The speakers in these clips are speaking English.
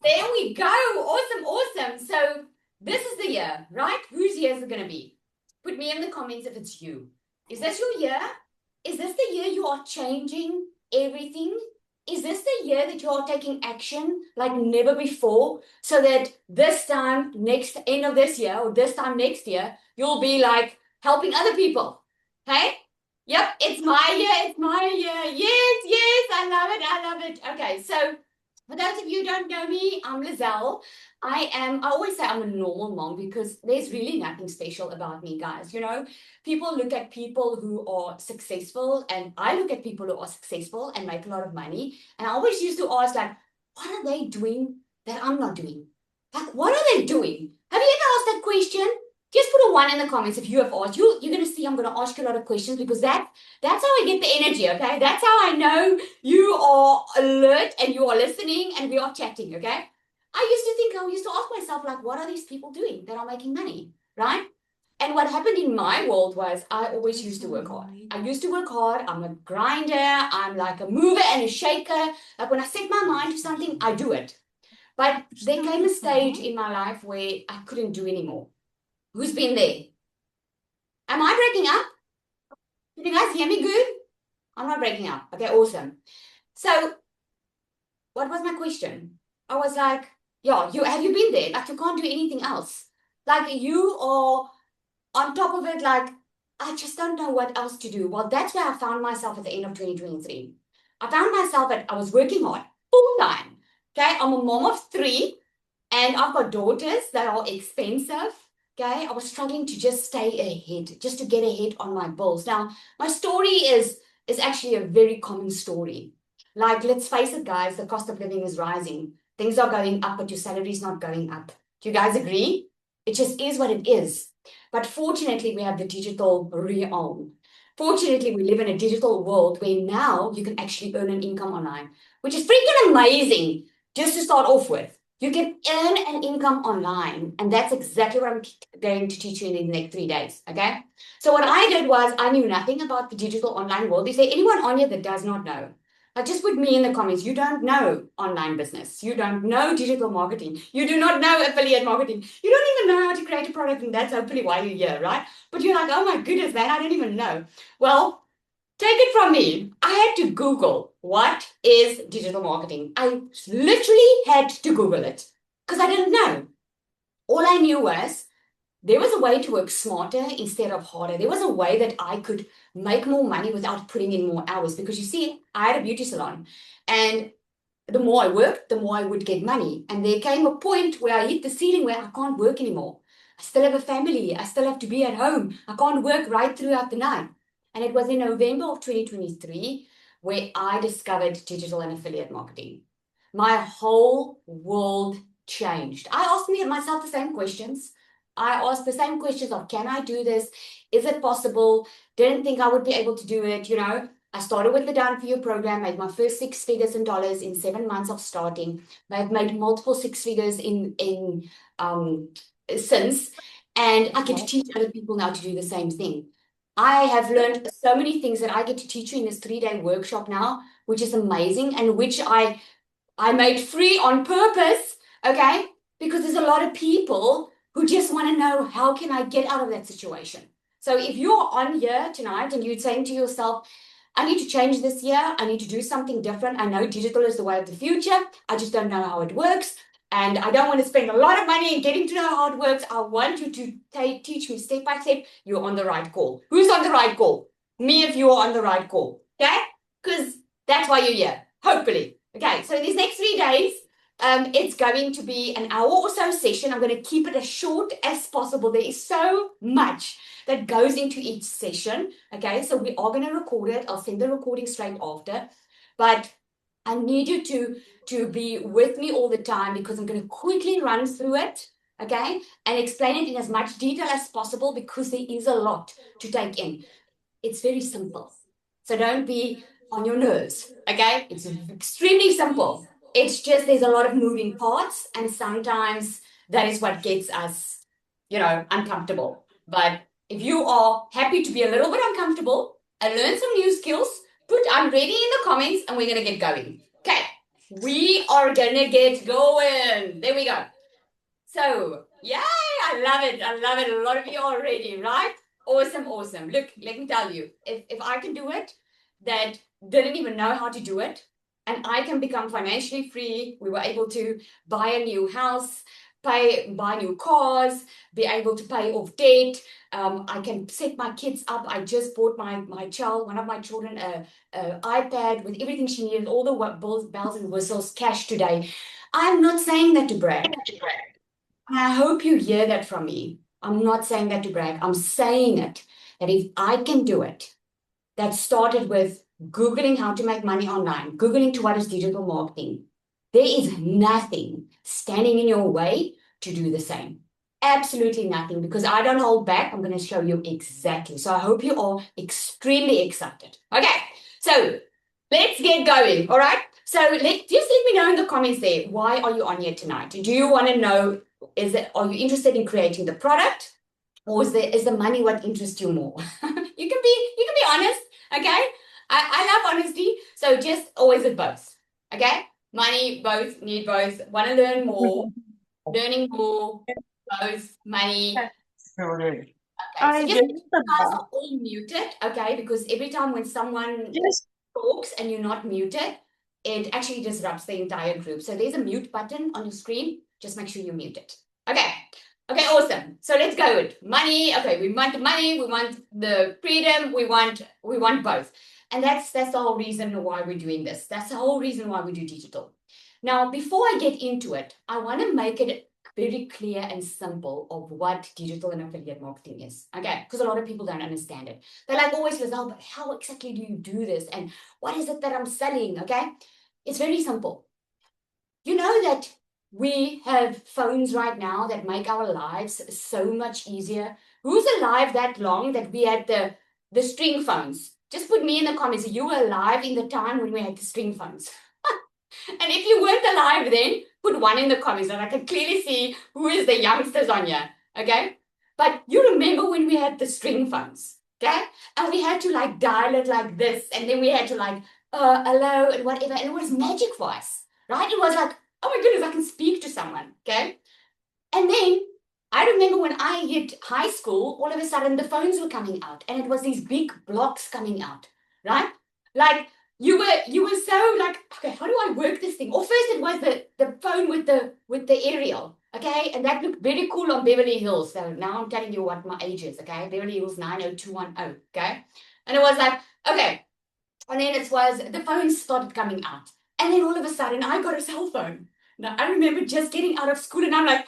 There we go. Awesome, awesome. So this is the year, right? Whose year is it going to be? Put me in the comments if it's you. Is this your year? Is this the year you are changing everything? Is this the year that you are taking action like never before so that this time, next end of this year or this time next year, you'll be like helping other people? Hey? Yep, it's my year. It's my year. Yes, yes, I love it. I love it. Okay, so for those of you who don't know me, I'm Lizelle. I always say I'm a normal mom because there's really nothing special about me, guys. You know, people look at people who are successful, and I look at people who are successful and make a lot of money. And I always used to ask, like, what are they doing that I'm not doing? Like, what are they doing? Have you ever asked that question? Just put a one in the comments if you have asked. You're gonna see I'm gonna ask you a lot of questions because that's how I get the energy, okay? That's how I know you are alert and you are listening and we are chatting, okay? I used to ask myself, like, what are these people doing that are making money, right? And what happened in my world was I always used to work hard. I used to work hard. I'm a grinder. I'm like a mover and a shaker. Like when I set my mind to something, I do it. But there came a stage in my life where I couldn't do anymore. Who's been there? Am I breaking up? Can you guys hear me good? I'm not breaking up. Okay, awesome. So what was my question? I was like, yeah, have you been there? Like you can't do anything else. Like you are on top of it, like I just don't know what else to do. Well, that's where I found myself at the end of 2023. I found myself that I was working hard full time. Okay, I'm a mom of three and I've got daughters that are expensive. Okay, I was struggling to just stay ahead, just to get ahead on my bills. Now, my story is actually a very common story. Like, let's face it, guys, the cost of living is rising. Things are going up, but your salary is not going up. Do you guys agree? It just is what it is. But fortunately, we have the digital realm. Fortunately, we live in a digital world where now you can actually earn an income online, which is freaking amazing just to start off with. You can earn an income online, and that's exactly what I'm going to teach you in the next 3 days. Okay. So, what I did was I knew nothing about the digital online world. Is there anyone on here that does not know? Just put me in the comments. You don't know online business. You don't know digital marketing. You do not know affiliate marketing. You don't even know how to create a product, and that's hopefully why you're here, right? But you're like, oh my goodness, man, I don't even know. Well, take it from me. I had to Google what is digital marketing. I literally had to Google it because I didn't know. All I knew was there was a way to work smarter instead of harder. There was a way that I could make more money without putting in more hours. Because you see, I had a beauty salon, and the more I worked, the more I would get money. And there came a point where I hit the ceiling where I can't work anymore. I still have a family. I still have to be at home. I can't work right throughout the night. And it was in November of 2023 where I discovered digital and affiliate marketing. My whole world changed. I asked myself the same questions. I asked the same questions of, can I do this? Is it possible? Didn't think I would be able to do it. I started with the Done For You program, made my first six figures in dollars in 7 months of starting. I've made multiple six figures in since, and I get to teach other people now to do the same thing. I have learned so many things that I get to teach you in this 3-day workshop now, which is amazing, and which I made free on purpose, okay? Because there's a lot of people who just want to know, how can I get out of that situation? So if you're on here tonight and you're saying to yourself, I need to change this year, I need to do something different. I know digital is the way of the future. I just don't know how it works. And I don't want to spend a lot of money in getting to know how it works. I want you to teach me step by step. You're on the right call. Who's on the right call? Me if you're on the right call. Okay? Because that's why you're here. Hopefully. Okay, so these next 3 days, it's going to be an hour or so session. I'm going to keep it as short as possible. There is so much that goes into each session. Okay, so we are going to record it. I'll send the recording straight after. But I need you to be with me all the time because I'm going to quickly run through it. Okay, and explain it in as much detail as possible because there is a lot to take in. It's very simple. So don't be on your nerves, okay? It's extremely simple. It's just there's a lot of moving parts, and sometimes that is what gets us, uncomfortable. But if you are happy to be a little bit uncomfortable and learn some new skills, put I'm ready in the comments and we're going to get going. Okay. We are gonna get going. There we go. So, yay, I love it. I love it. A lot of you are ready, right? Awesome, awesome. Look, let me tell you, if I can do it, that didn't even know how to do it, and I can become financially free. We were able to buy a new house, buy new cars, be able to pay off debt. I can set my kids up. I just bought my child, one of my children, a iPad with everything she needed, all the bells and whistles, cash today. I'm not saying that to brag. I hope you hear that from me. I'm not saying that to brag. I'm saying it that if I can do it, that started with Googling how to make money online, Googling to what is digital marketing. There is nothing standing in your way to do the same. Absolutely nothing, because I don't hold back. I'm going to show you exactly. So I hope you are extremely excited. Okay, so let's get going. All right. So just let me know in the comments there. Why are you on here tonight? Do you want to know? Are you interested in creating the product, or is the money what interests you more? You can be honest. Okay. I love honesty. So just always with both. Okay. Money, both, need both. Want to learn more, learning more, both, money. Sorry. Okay, so I just get make sure the you guys are all muted, okay? Because every time when someone yes. talks and you're not muted, it actually disrupts the entire group. So there's a mute button on your screen. Just make sure you mute it. Okay. Okay, awesome. So let's go with money. Okay, we want the money, we want the freedom, we want both. And that's the whole reason why we're doing this. That's the whole reason why we do digital. Now, before I get into it, I want to make it very clear and simple of what digital and affiliate marketing is. Okay, because a lot of people don't understand it. They're like always, Lizelle, but how exactly do you do this? And what is it that I'm selling? Okay, it's very simple. You know that we have phones right now that make our lives so much easier. Who's alive that long that we had the string phones? Just put me in the comments. You were alive in the time when we had the string phones. And if you weren't alive then, put one in the comments and I can clearly see who is the youngsters on here. Okay? But you remember when we had the string phones, okay? And we had to like dial it like this, and then we had to like, hello and whatever. And it was magic for us, right? It was like, oh my goodness, I can speak to someone, okay? And then I remember when I hit high school, all of a sudden the phones were coming out, and it was these big blocks coming out, right? Like you were so like, okay, how do I work this thing? Or first it was the phone with the aerial, okay, and that looked very cool on Beverly Hills. So now I'm telling you what my age is, okay, Beverly Hills 90210, okay, and it was like, okay, and then it was the phones started coming out, and then all of a sudden I got a cell phone. Now I remember just getting out of school, and I'm like,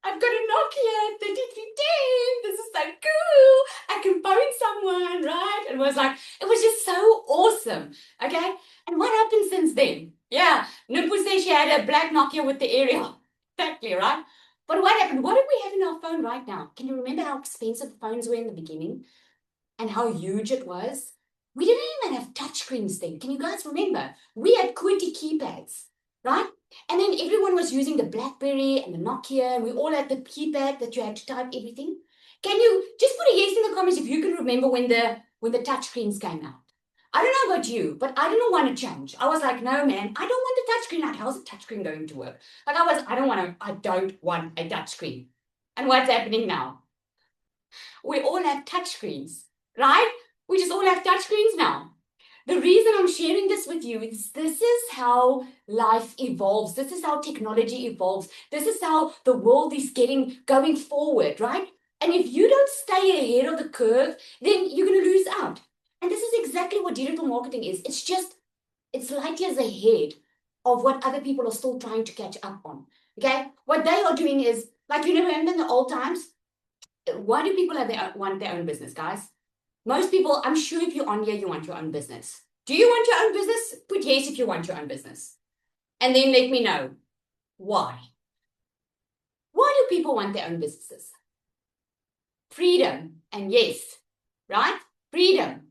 I've got a Nokia 3310. This is so cool. I can phone someone, right? And it was just so awesome. Okay. And what happened since then? Yeah. Nupu said she had a black Nokia with the aerial. Exactly, right? But what happened? What do we have in our phone right now? Can you remember how expensive phones were in the beginning and how huge it was? We didn't even have touchscreens then. Can you guys remember? We had QWERTY keypads, right? And then everyone was using the BlackBerry and the Nokia, and we all had the keypad that you had to type everything. Can you just put a yes in the comments if you can remember when the touchscreens came out? I don't know about you, but I didn't want to change. I was like, no, man, I don't want the touchscreen. Like, how's the touchscreen going to work? Like, I don't want a touchscreen. And what's happening now? We all have touchscreens, right? We just all have touchscreens now. The reason I'm sharing this with you is this is how life evolves. This is how technology evolves. This is how the world is going forward, right? And if you don't stay ahead of the curve, then you're going to lose out. And this is exactly what digital marketing is. It's light years ahead of what other people are still trying to catch up on. Okay? What they are doing is, like, you remember in the old times, why do people want their own business, guys? Most people, I'm sure if you're on here, you want your own business. Do you want your own business? Put yes if you want your own business. And then let me know why. Why do people want their own businesses? Freedom and yes, right? Freedom.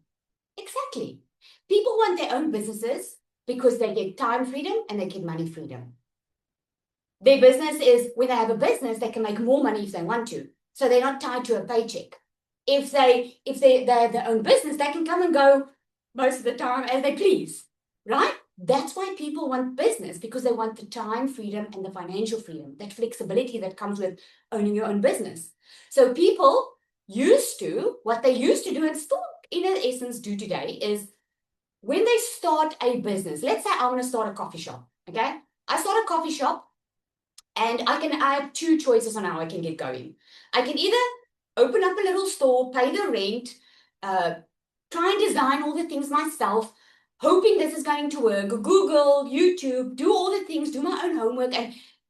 Exactly. People want their own businesses because they get time freedom and they get money freedom. Their business is, when they have a business, they can make more money if they want to. So they're not tied to a paycheck. If they have their own business, they can come and go most of the time as they please, right? That's why people want business, because they want the time freedom and the financial freedom, that flexibility that comes with owning your own business. So people what they used to do and still in essence do today is when they start a business, let's say I want to start a coffee shop, okay? I start a coffee shop and I have two choices on how I can get going. I can either open up a little store, pay the rent, try and design all the things myself, hoping this is going to work, Google, YouTube, do all the things, do my own homework,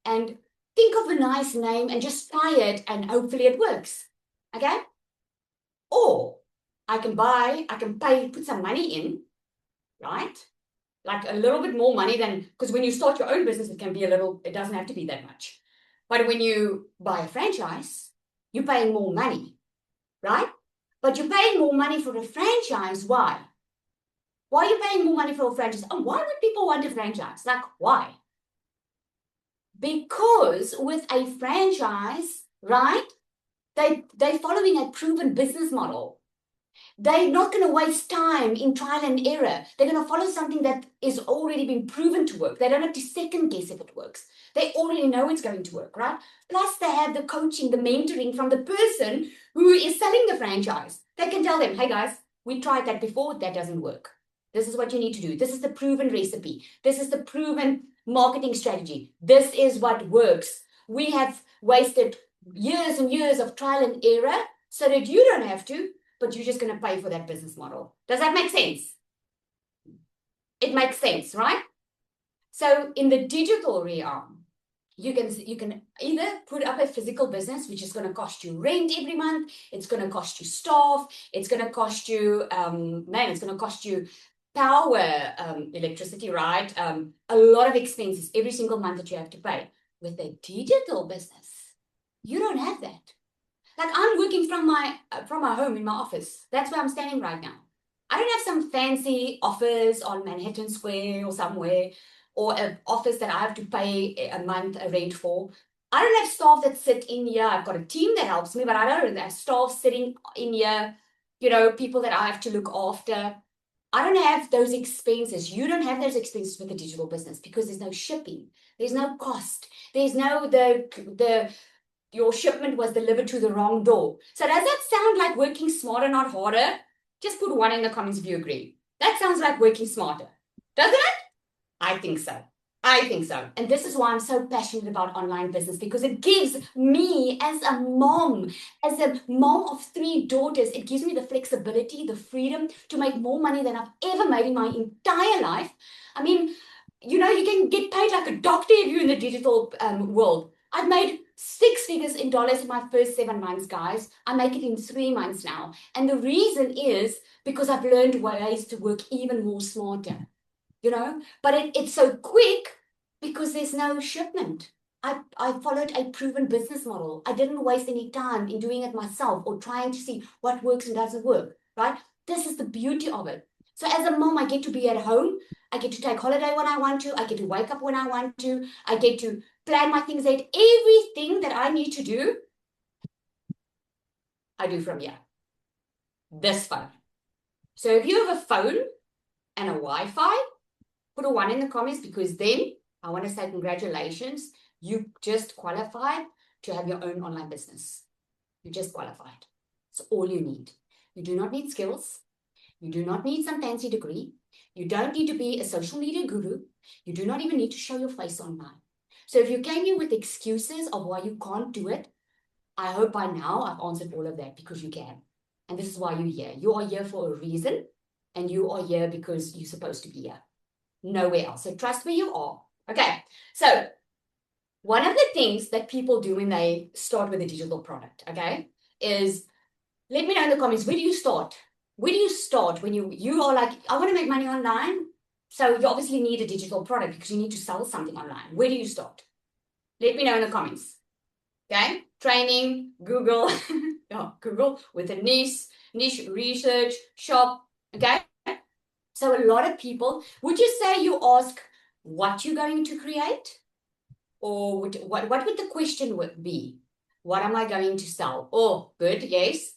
and think of a nice name and just try it, and hopefully it works, okay? Or I can pay, put some money in, right? Like a little bit more money than, because when you start your own business, it doesn't have to be that much. But when you buy a franchise, you're paying more money, right? But you're paying more money for a franchise. Why? Why are you paying more money for a franchise? And why would people want a franchise? Like, why? Because with a franchise, right, they're following a proven business model. They're not going to waste time in trial and error. They're going to follow something that is already been proven to work. They don't have to second guess if it works. They already know it's going to work, right? Plus, they have the coaching, the mentoring from the person who is selling the franchise. They can tell them, hey guys, we tried that before, that doesn't work. This is what you need to do. This is the proven recipe. This is the proven marketing strategy. This is what works. We have wasted years and years of trial and error so that you don't have to, but you're just going to pay for that business model. Does that make sense? It makes sense, right? So in the digital realm, you can either put up a physical business, which is going to cost you rent every month. It's going to cost you staff. It's going to cost you, it's going to cost you power, electricity, right? A lot of expenses every single month that you have to pay. With a digital business, you don't have that. Like I'm working from my home in my office. That's where I'm standing right now. I don't have some fancy office on Manhattan Square or somewhere, or an office that I have to pay a month a rent for. I don't have staff that sit in here. I've got a team that helps me, but I don't have staff sitting in here, people that I have to look after. I don't have those expenses. You don't have those expenses with a digital business because there's no shipping. There's no cost. There's no your shipment was delivered to the wrong door. So does that sound like working smarter, not harder? Just put 1 in the comments if you agree. That sounds like working smarter. Doesn't it? I think so. I think so. And this is why I'm so passionate about online business, because it gives me as a mom of 3 daughters, it gives me the flexibility, the freedom to make more money than I've ever made in my entire life. I mean, you can get paid like a doctor if you're in the digital world. I've made 6 figures in dollars in my first 7 months, guys. I make it in 3 months now. And the reason is because I've learned ways to work even more smarter, But it's so quick because there's no shipment. I followed a proven business model. I didn't waste any time in doing it myself or trying to see what works and doesn't work, right? This is the beauty of it. So as a mom, I get to be at home. I get to take holiday when I want to. I get to wake up when I want to. I get to plan my things out. Everything that I need to do, I do from here. This phone. So if you have a phone and a Wi-Fi, put a 1 in the comments, because then I want to say congratulations. You just qualified to have your own online business. You just qualified. It's all you need. You do not need skills. You do not need some fancy degree. You don't need to be a social media guru. You do not even need to show your face online. So if you came here with excuses of why you can't do it, I hope by now I've answered all of that, because you can. And this is why you're here. You are here for a reason, and you are here because you're supposed to be here. Nowhere else. So trust where you are. Okay. So one of the things that people do when they start with a digital product, okay, is let me know in the comments, where do you start? Where do you start when you are like, I want to make money online? So you obviously need a digital product because you need to sell something online. Where do you start? Let me know in the comments. Okay. Training, Google, Google with a niche research, shop. Okay. So a lot of people, would you say you ask what you're going to create? Or what would the question be? What am I going to sell? Oh, good, yes.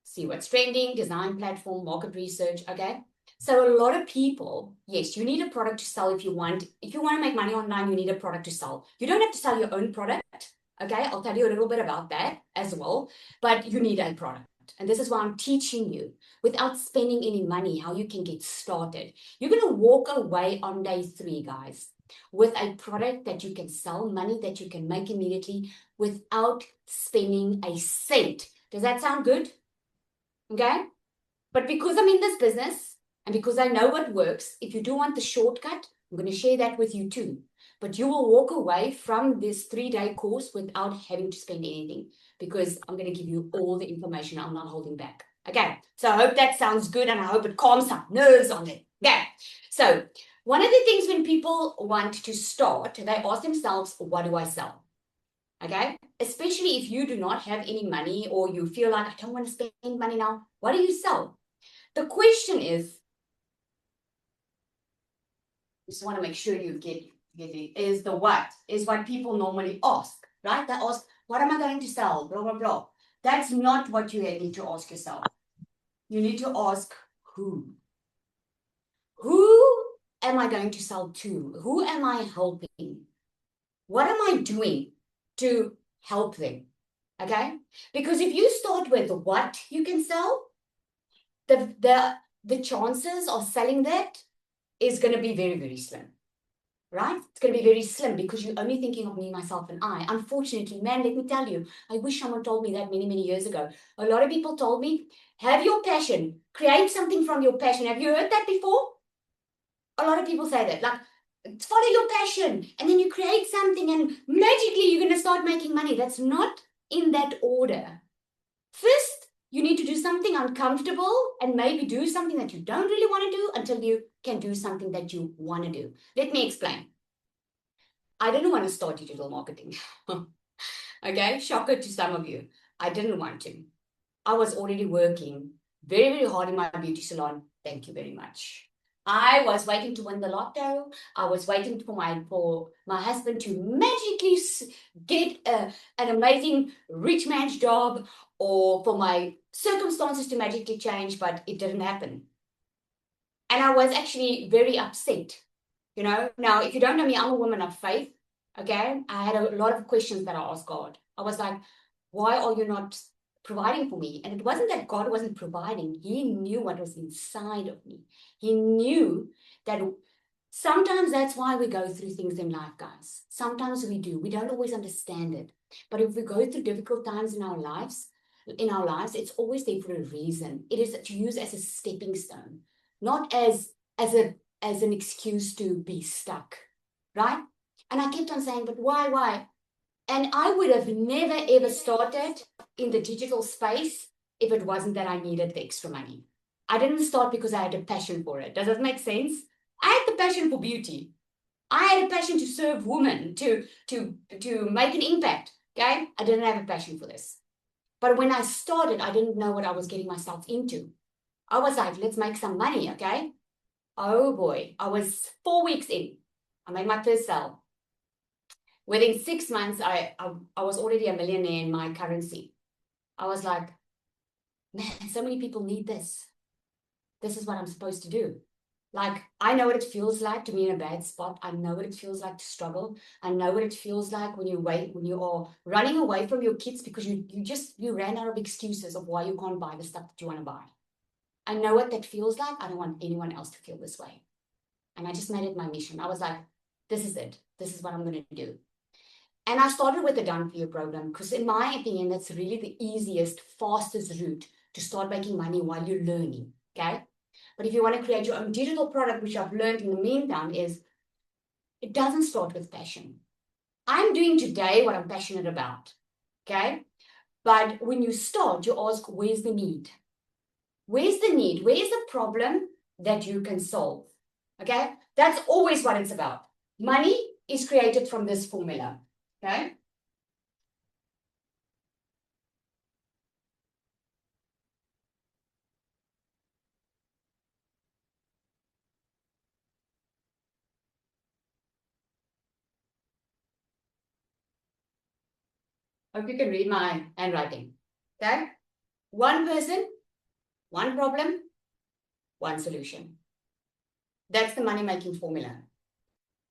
See what's trending, design platform, market research, okay? So a lot of people, yes, you need a product to sell if you want to make money online, you need a product to sell. You don't have to sell your own product. Okay, I'll tell you a little bit about that as well, but you need a product. And this is why I'm teaching you without spending any money, how you can get started. You're going to walk away on day 3, guys, with a product that you can sell, money that you can make immediately without spending a cent. Does that sound good? Okay. But because I'm in this business and because I know what works, if you do want the shortcut, I'm going to share that with you too. But you will walk away from this 3-day course without having to spend anything because I'm going to give you all the information. I'm not holding back. Okay. So I hope that sounds good and I hope it calms some nerves on it. Okay. So one of the things when people want to start, they ask themselves, what do I sell? Okay. Especially if you do not have any money or you feel like, I don't want to spend money now. What do you sell? The question is, just want to make sure you get it, is the what, is what people normally ask, right? They ask, what am I going to sell? Blah, blah, blah. That's not what you need to ask yourself. You need to ask who. Who am I going to sell to? Who am I helping? What am I doing to help them? Okay? Because if you start with what you can sell, the chances of selling that is going to be very, very slim, right? It's going to be very slim because you're only thinking of me, myself, and I. Unfortunately, man, let me tell you, I wish someone told me that many, many years ago. A lot of people told me, have your passion, create something from your passion. Have you heard that before? A lot of people say that, like, follow your passion, and then you create something, and magically you're going to start making money. That's not in that order. First, you need to do something uncomfortable and maybe do something that you don't really want to do until you can do something that you want to do. Let me explain. I didn't want to start digital marketing. Okay, shocker to some of you. I didn't want to. I was already working very, very hard in my beauty salon. Thank you very much. I was waiting to win the lotto. I was waiting for my husband to magically get an amazing rich man's job or for my circumstances to magically change, but it didn't happen. And I was actually very upset. Now, if you don't know me, I'm a woman of faith. Okay. I had a lot of questions that I asked God. I was like, why are you not providing for me? And it wasn't that God wasn't providing. He knew what was inside of me. He knew that sometimes that's why we go through things in life, guys. Sometimes we do. We don't always understand it. But if we go through difficult times in our lives, it's always there for a reason. It is to use as a stepping stone, not as an excuse to be stuck, right? And I kept on saying, but why? And I would have never, ever started in the digital space if it wasn't that I needed the extra money. I didn't start because I had a passion for it. Does that make sense? I had the passion for beauty. I had a passion to serve women, to make an impact, okay? I didn't have a passion for this. But when I started, I didn't know what I was getting myself into. I was like, let's make some money, okay? Oh boy, I was 4 weeks in. I made my first sale. Within 6 months, I was already a millionaire in my currency. I was like, man, so many people need this. This is what I'm supposed to do. Like, I know what it feels like to be in a bad spot. I know what it feels like to struggle. I know what it feels like when you are running away from your kids because you ran out of excuses of why you can't buy the stuff that you want to buy. I know what that feels like. I don't want anyone else to feel this way. And I just made it my mission. I was like, this is it. This is what I'm going to do. And I started with the Done For You program because in my opinion, that's really the easiest, fastest route to start making money while you're learning, okay? But if you want to create your own digital product, which I've learned in the meantime, is it doesn't start with passion. I'm doing today what I'm passionate about, okay? But when you start, you ask, where's the need? Where's the need? Where's the problem that you can solve? Okay? That's always what it's about. Money is created from this formula. Okay? Hope you can read my handwriting. Okay? One person, one problem, one solution. That's the money-making formula.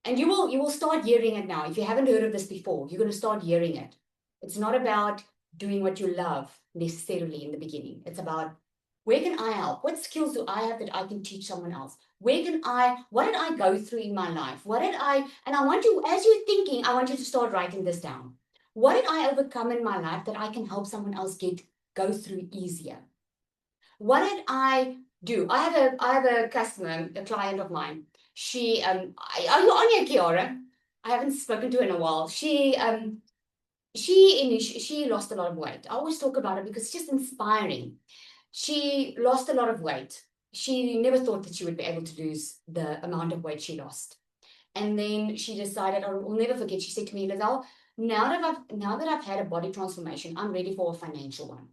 And you will start hearing it now. If you haven't heard of this before, you're going to start hearing it. It's not about doing what you love necessarily in the beginning. It's about, where can I help? What skills do I have that I can teach someone else? What did I go through in my life? And I want you, as you're thinking, I want you to start writing this down. What did I overcome in my life that I can help someone else go through easier? What did I do? I have a customer, a client of mine. She, are you on here, Kiara? I haven't spoken to her in a while. She lost a lot of weight. I always talk about it because it's just inspiring. She lost a lot of weight. She never thought that she would be able to lose the amount of weight she lost. And then she decided, I'll never forget, she said to me, Lizelle, now that I've had a body transformation, I'm ready for a financial one.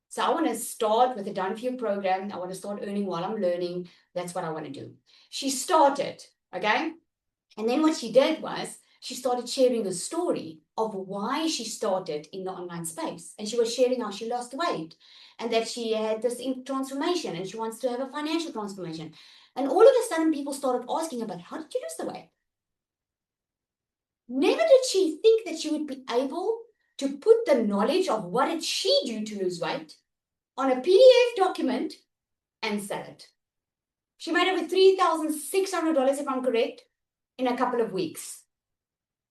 So I want to start with a done for you program. I want to start earning while I'm learning. That's what I want to do. She started, okay? And then what she did was she started sharing the story of why she started in the online space. And she was sharing how she lost weight and that she had this transformation and she wants to have a financial transformation. And all of a sudden, people started asking about, how did you lose the weight? Never did she think that she would be able to put the knowledge of what did she do to lose weight on a PDF document and sell it. She made over $3,600, if I'm correct, in a couple of weeks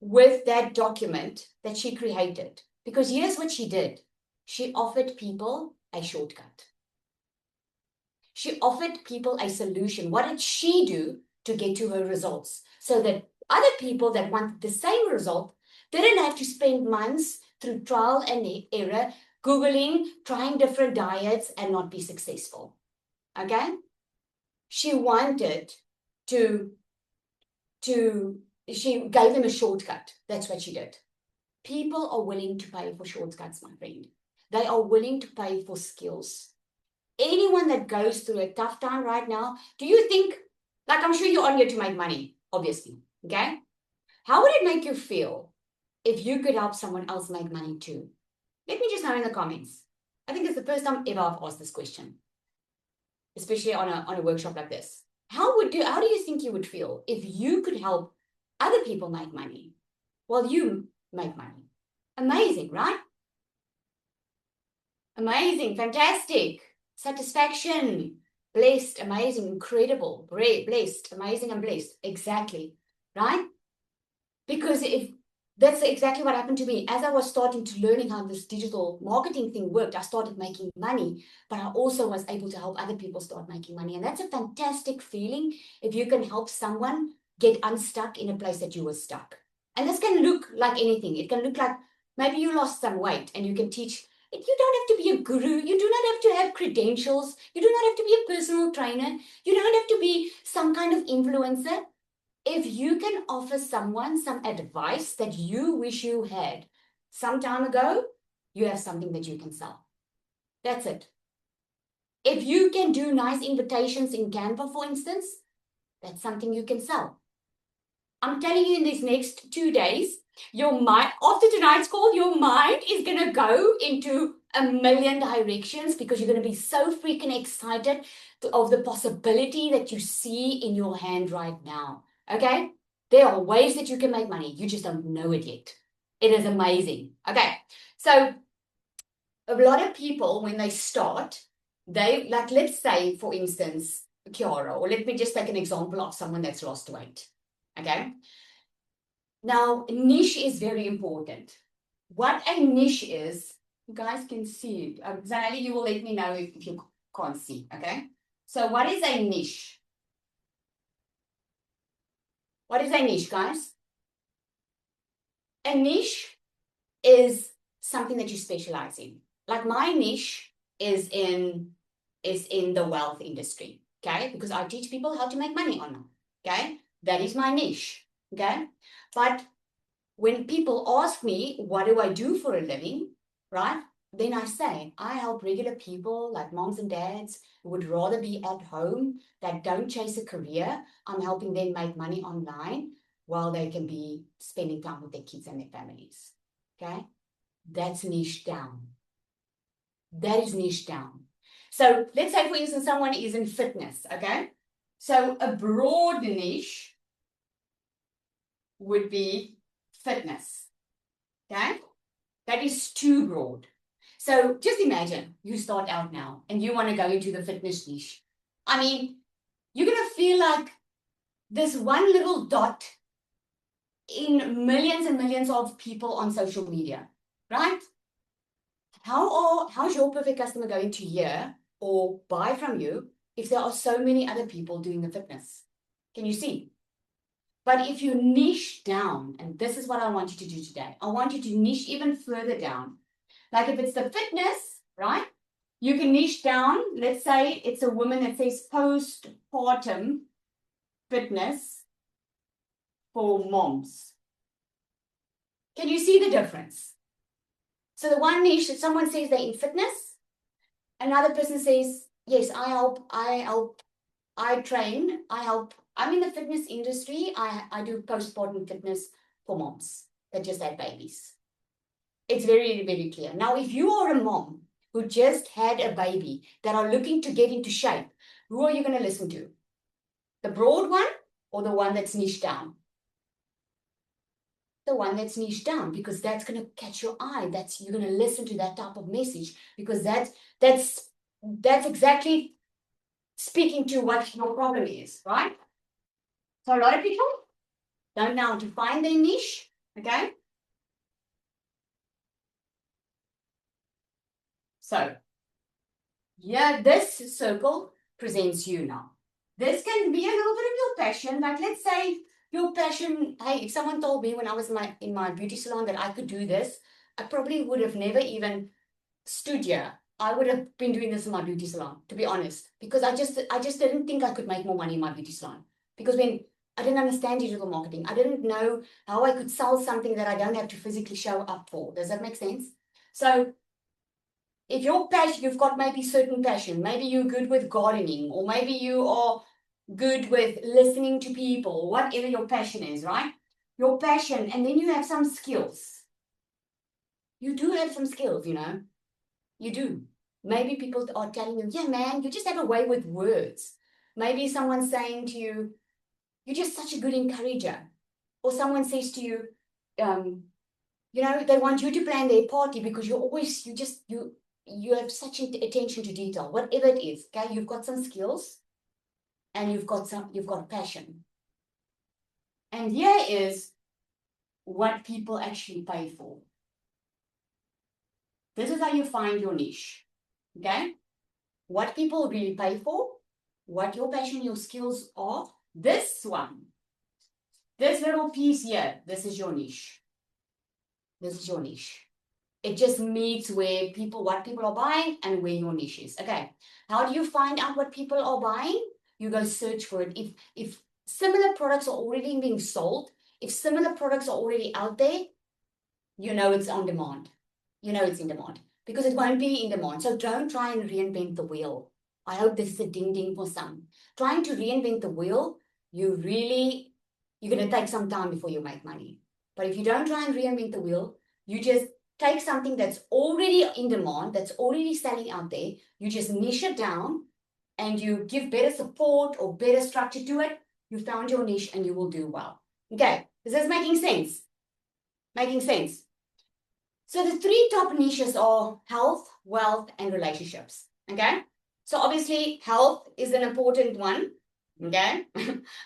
with that document that she created. Because here's what she did. She offered people a shortcut. She offered people a solution. What did she do to get to her results? So that other people that wanted the same result didn't have to spend months through trial and error, Googling, trying different diets and not be successful. Okay? She wanted she gave them a shortcut. That's what she did. People are willing to pay for shortcuts, my friend. They are willing to pay for skills. Anyone that goes through a tough time right now, do you think, like I'm sure you're on here to make money, obviously, okay? How would it make you feel if you could help someone else make money too? Let me just know in the comments. I think it's the first time ever I've asked this question, especially on a workshop like this. How do you think you would feel if you could help other people make money while you make money? Amazing, right? Amazing, fantastic, satisfaction, blessed, amazing, incredible, blessed, amazing, and blessed. Exactly, right? Because if that's exactly what happened to me. As I was starting to learning how this digital marketing thing worked, I started making money, but I also was able to help other people start making money. And that's a fantastic feeling if you can help someone get unstuck in a place that you were stuck. And this can look like anything. It can look like maybe you lost some weight and you can teach. You don't have to be a guru. You do not have to have credentials. You do not have to be a personal trainer. You don't have to be some kind of influencer. If you can offer someone some advice that you wish you had some time ago, you have something that you can sell. That's it. If you can do nice invitations in Canva, for instance, that's something you can sell. I'm telling you, in these next 2 days, your mind, after tonight's call, your mind is going to go into a million directions because you're going to be so freaking excited of the possibility that you see in your hand right now. Okay? There are ways that you can make money. You just don't know it yet. It is amazing. Okay. So a lot of people, when they start, let's say, for instance, Kiara, or let me just take an example of someone that's lost weight. Okay. Now, niche is very important. What a niche is, you guys can see it. Zanelli, you will let me know if you can't see. Okay. So what is a niche? What is a niche, guys? A niche is something that you specialize in. Like my niche is in the wealth industry, okay? Because I teach people how to make money online, okay? That is my niche, okay? But when people ask me, what do I do for a living, right? Then I say, I help regular people like moms and dads who would rather be at home, that don't chase a career. I'm helping them make money online while they can be spending time with their kids and their families. Okay? That's niche down. That is niche down. So let's say, for instance, someone is in fitness, okay? So a broad niche would be fitness. Okay? That is too broad. So just imagine you start out now and you want to go into the fitness niche. I mean, you're going to feel like this one little dot in millions and millions of people on social media, right? How's your perfect customer going to hear or buy from you if there are so many other people doing the fitness? Can you see? But if you niche down, and this is what I want you to do today, I want you to niche even further down. Like if it's the fitness, right? You can niche down. Let's say it's a woman that says postpartum fitness for moms. Can you see the difference? So the one niche, that someone says they're in fitness, another person says, yes, I help, I train, I help. I'm in the fitness industry. I do postpartum fitness for moms that just had babies. It's very, very clear. Now, if you are a mom who just had a baby that are looking to get into shape, who are you going to listen to? The broad one or the one that's niche down? The one that's niche down, because that's going to catch your eye. You're going to listen to that type of message, because that's exactly speaking to what your problem is, right? So a lot of people don't know how to find their niche, okay? So yeah, this circle presents you now. This can be a little bit of your passion. Like let's say your passion, hey, if someone told me when I was in my beauty salon that I could do this, I probably would have never even stood here. I would have been doing this in my beauty salon, to be honest, because I just didn't think I could make more money in my beauty salon. Because when I didn't understand digital marketing, I didn't know how I could sell something that I don't have to physically show up for. Does that make sense? So if your passion, you've got maybe certain passion, maybe you're good with gardening, or maybe you are good with listening to people, whatever your passion is, right? Your passion, and then you have some skills. You do have some skills, you know. You do. Maybe people are telling you, yeah, man, you just have a way with words. Maybe someone's saying to you, you're just such a good encourager. Or someone says to you, you know, they want you to plan their party because you have such attention to detail, whatever it is. Okay, you've got some skills and you've got passion. And here is what people actually pay for. This is how you find your niche. Okay, what people really pay for, what your passion, your skills are. This one, this little piece here, this is your niche. This is your niche. It just meets where what people are buying and where your niche is. Okay, how do you find out what people are buying? You go search for it. If similar products are already being sold, if similar products are already out there, you know it's on demand. You know it's in demand, because it won't be in demand. So don't try and reinvent the wheel. I hope this is a ding ding for some. Trying to reinvent the wheel, you're going to take some time before you make money. But if you don't try and reinvent the wheel, you just take something that's already in demand, that's already selling out there, you just niche it down and you give better support or better structure to it, you found your niche and you will do well. Okay, is this making sense? Making sense? So the three top niches are health, wealth, and relationships. Okay, so obviously health is an important one. Okay,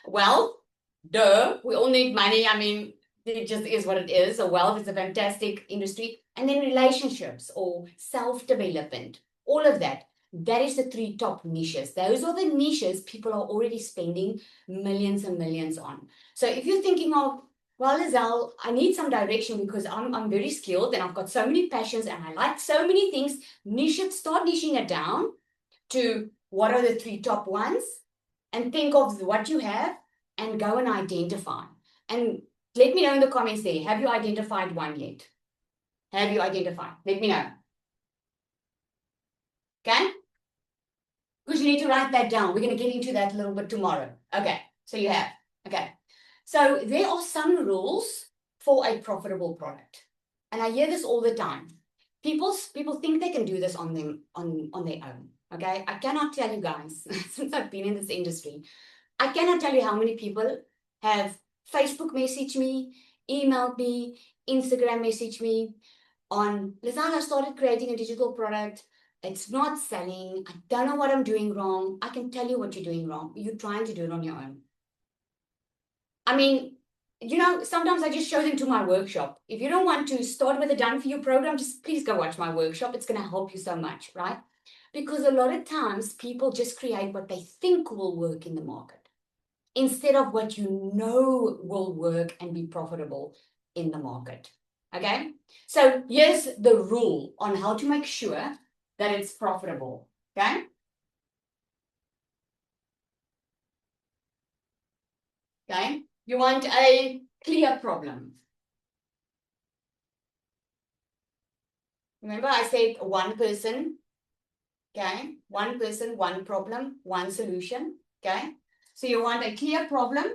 wealth, duh, we all need money. I mean, it just is what it is. So wealth is a fantastic industry. And then relationships or self-development, all of that. That is the three top niches. Those are the niches people are already spending millions and millions on. So if you're thinking of, well, Lizelle, I need some direction because I'm very skilled and I've got so many passions and I like so many things, start niching it down to what are the three top ones, and think of what you have and go and identify. And let me know in the comments there, have you identified one yet? Have you identified? Let me know. Okay? Because you need to write that down. We're going to get into that a little bit tomorrow. Okay, so you have. Okay. So there are some rules for a profitable product. And I hear this all the time. People think they can do this on their own. Okay, I cannot tell you guys, since I've been in this industry, I cannot tell you how many people have Facebook messaged me, emailed me, Instagram messaged me on, Lizanne, I started creating a digital product. It's not selling. I don't know what I'm doing wrong. I can tell you what you're doing wrong. You're trying to do it on your own. I mean, sometimes I just show them to my workshop. If you don't want to start with a done for you program, just please go watch my workshop. It's going to help you so much, right? Because a lot of times people just create what they think will work in the market instead of what you know will work and be profitable in the market. Okay? So here's the rule on how to make sure that it's profitable. Okay? Okay? You want a clear problem. Remember, I said one person, okay? One person, one problem, one solution, okay? So you want a clear problem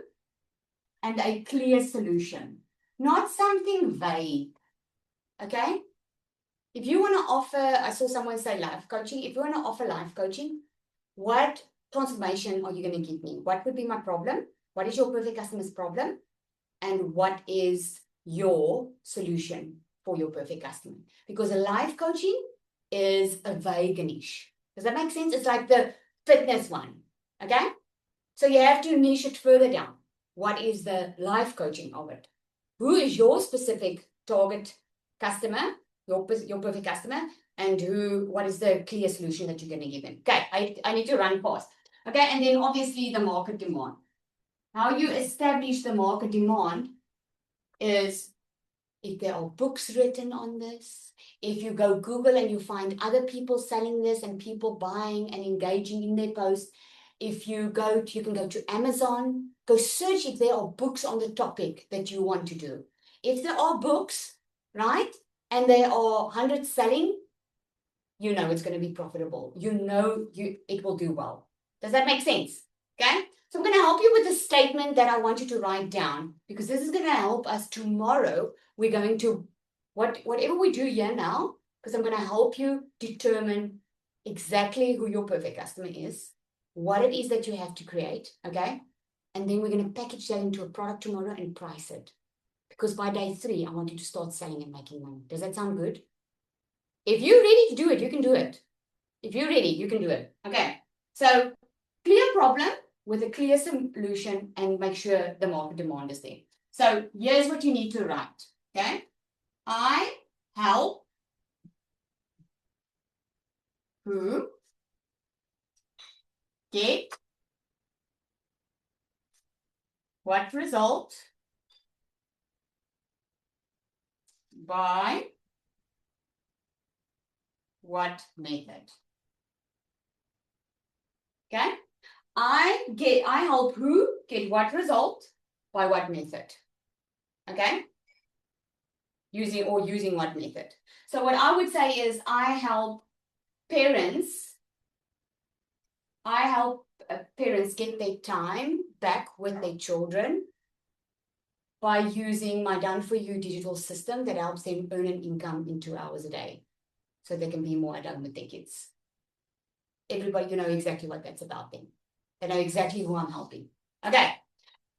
and a clear solution, not something vague, okay? If you want to offer, I saw someone say life coaching. If you want to offer life coaching, what transformation are you going to give me? What would be my problem? What is your perfect customer's problem? And what is your solution for your perfect customer? Because a life coaching is a vague niche. Does that make sense? It's like the fitness one, okay? So you have to niche it further down. What is the life coaching of it? Who is your specific target customer, your perfect customer, and what is the clear solution that you're going to give them? Okay, I need to run fast. Okay, and then obviously the market demand. How you establish the market demand is if there are books written on this, if you go Google and you find other people selling this and people buying and engaging in their posts, if you can go to Amazon, go search if there are books on the topic that you want to do. If there are books, right, and there are 100 selling, you know it's going to be profitable. You know it will do well. Does that make sense? Okay? So I'm going to help you with a statement that I want you to write down because this is going to help us tomorrow. We're going to, whatever we do here now, because I'm going to help you determine exactly who your perfect customer is, what it is that you have to create, okay? And then we're going to package that into a product tomorrow and price it. Because by day 3, I want you to start selling and making money. Does that sound good? If you're ready to do it, you can do it. If you're ready, you can do it. Okay. So clear problem with a clear solution and make sure the market demand is there. So here's what you need to write. Okay. I help who get what result by what method. Okay. I help who get what result by what method. Okay. Using what method. So what I would say is I help parents get their time back with their children by using my Done For You digital system that helps them earn an income in 2 hours a day so they can be more at home with their kids. Everybody, you know exactly what that's about then. They know exactly who I'm helping. Okay.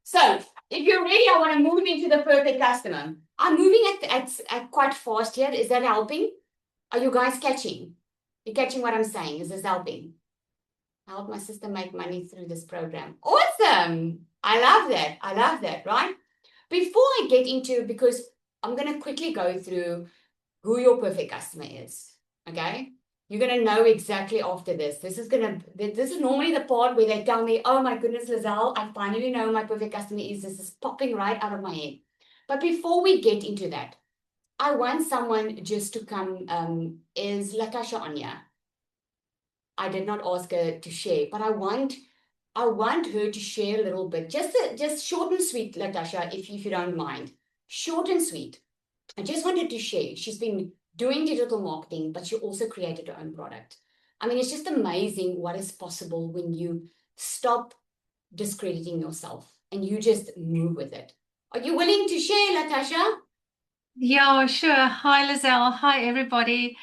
So if you're ready, I want to move into the perfect customer. I'm moving at quite fast here. Is that helping? Are you guys catching? You're catching what I'm saying? Is this helping? I help my sister make money through this program. Awesome. I love that. I love that, right? Before I get into, because I'm going to quickly go through who your perfect customer is. Okay. You're going to know exactly after this. This is normally the part where they tell me, oh my goodness, Lizelle, I finally know who my perfect customer is. This is popping right out of my head. But before we get into that, I want someone just to come, is Latasha Anya? I did not ask her to share, but I want her to share a little bit. Just short and sweet, Latasha, if you don't mind. Short and sweet. I just wanted to share. She's been doing digital marketing, but she also created her own product. I mean, it's just amazing what is possible when you stop discrediting yourself and you just move with it. Are you willing to share, Latasha? Yeah, sure. Hi, Lizelle. Hi, everybody.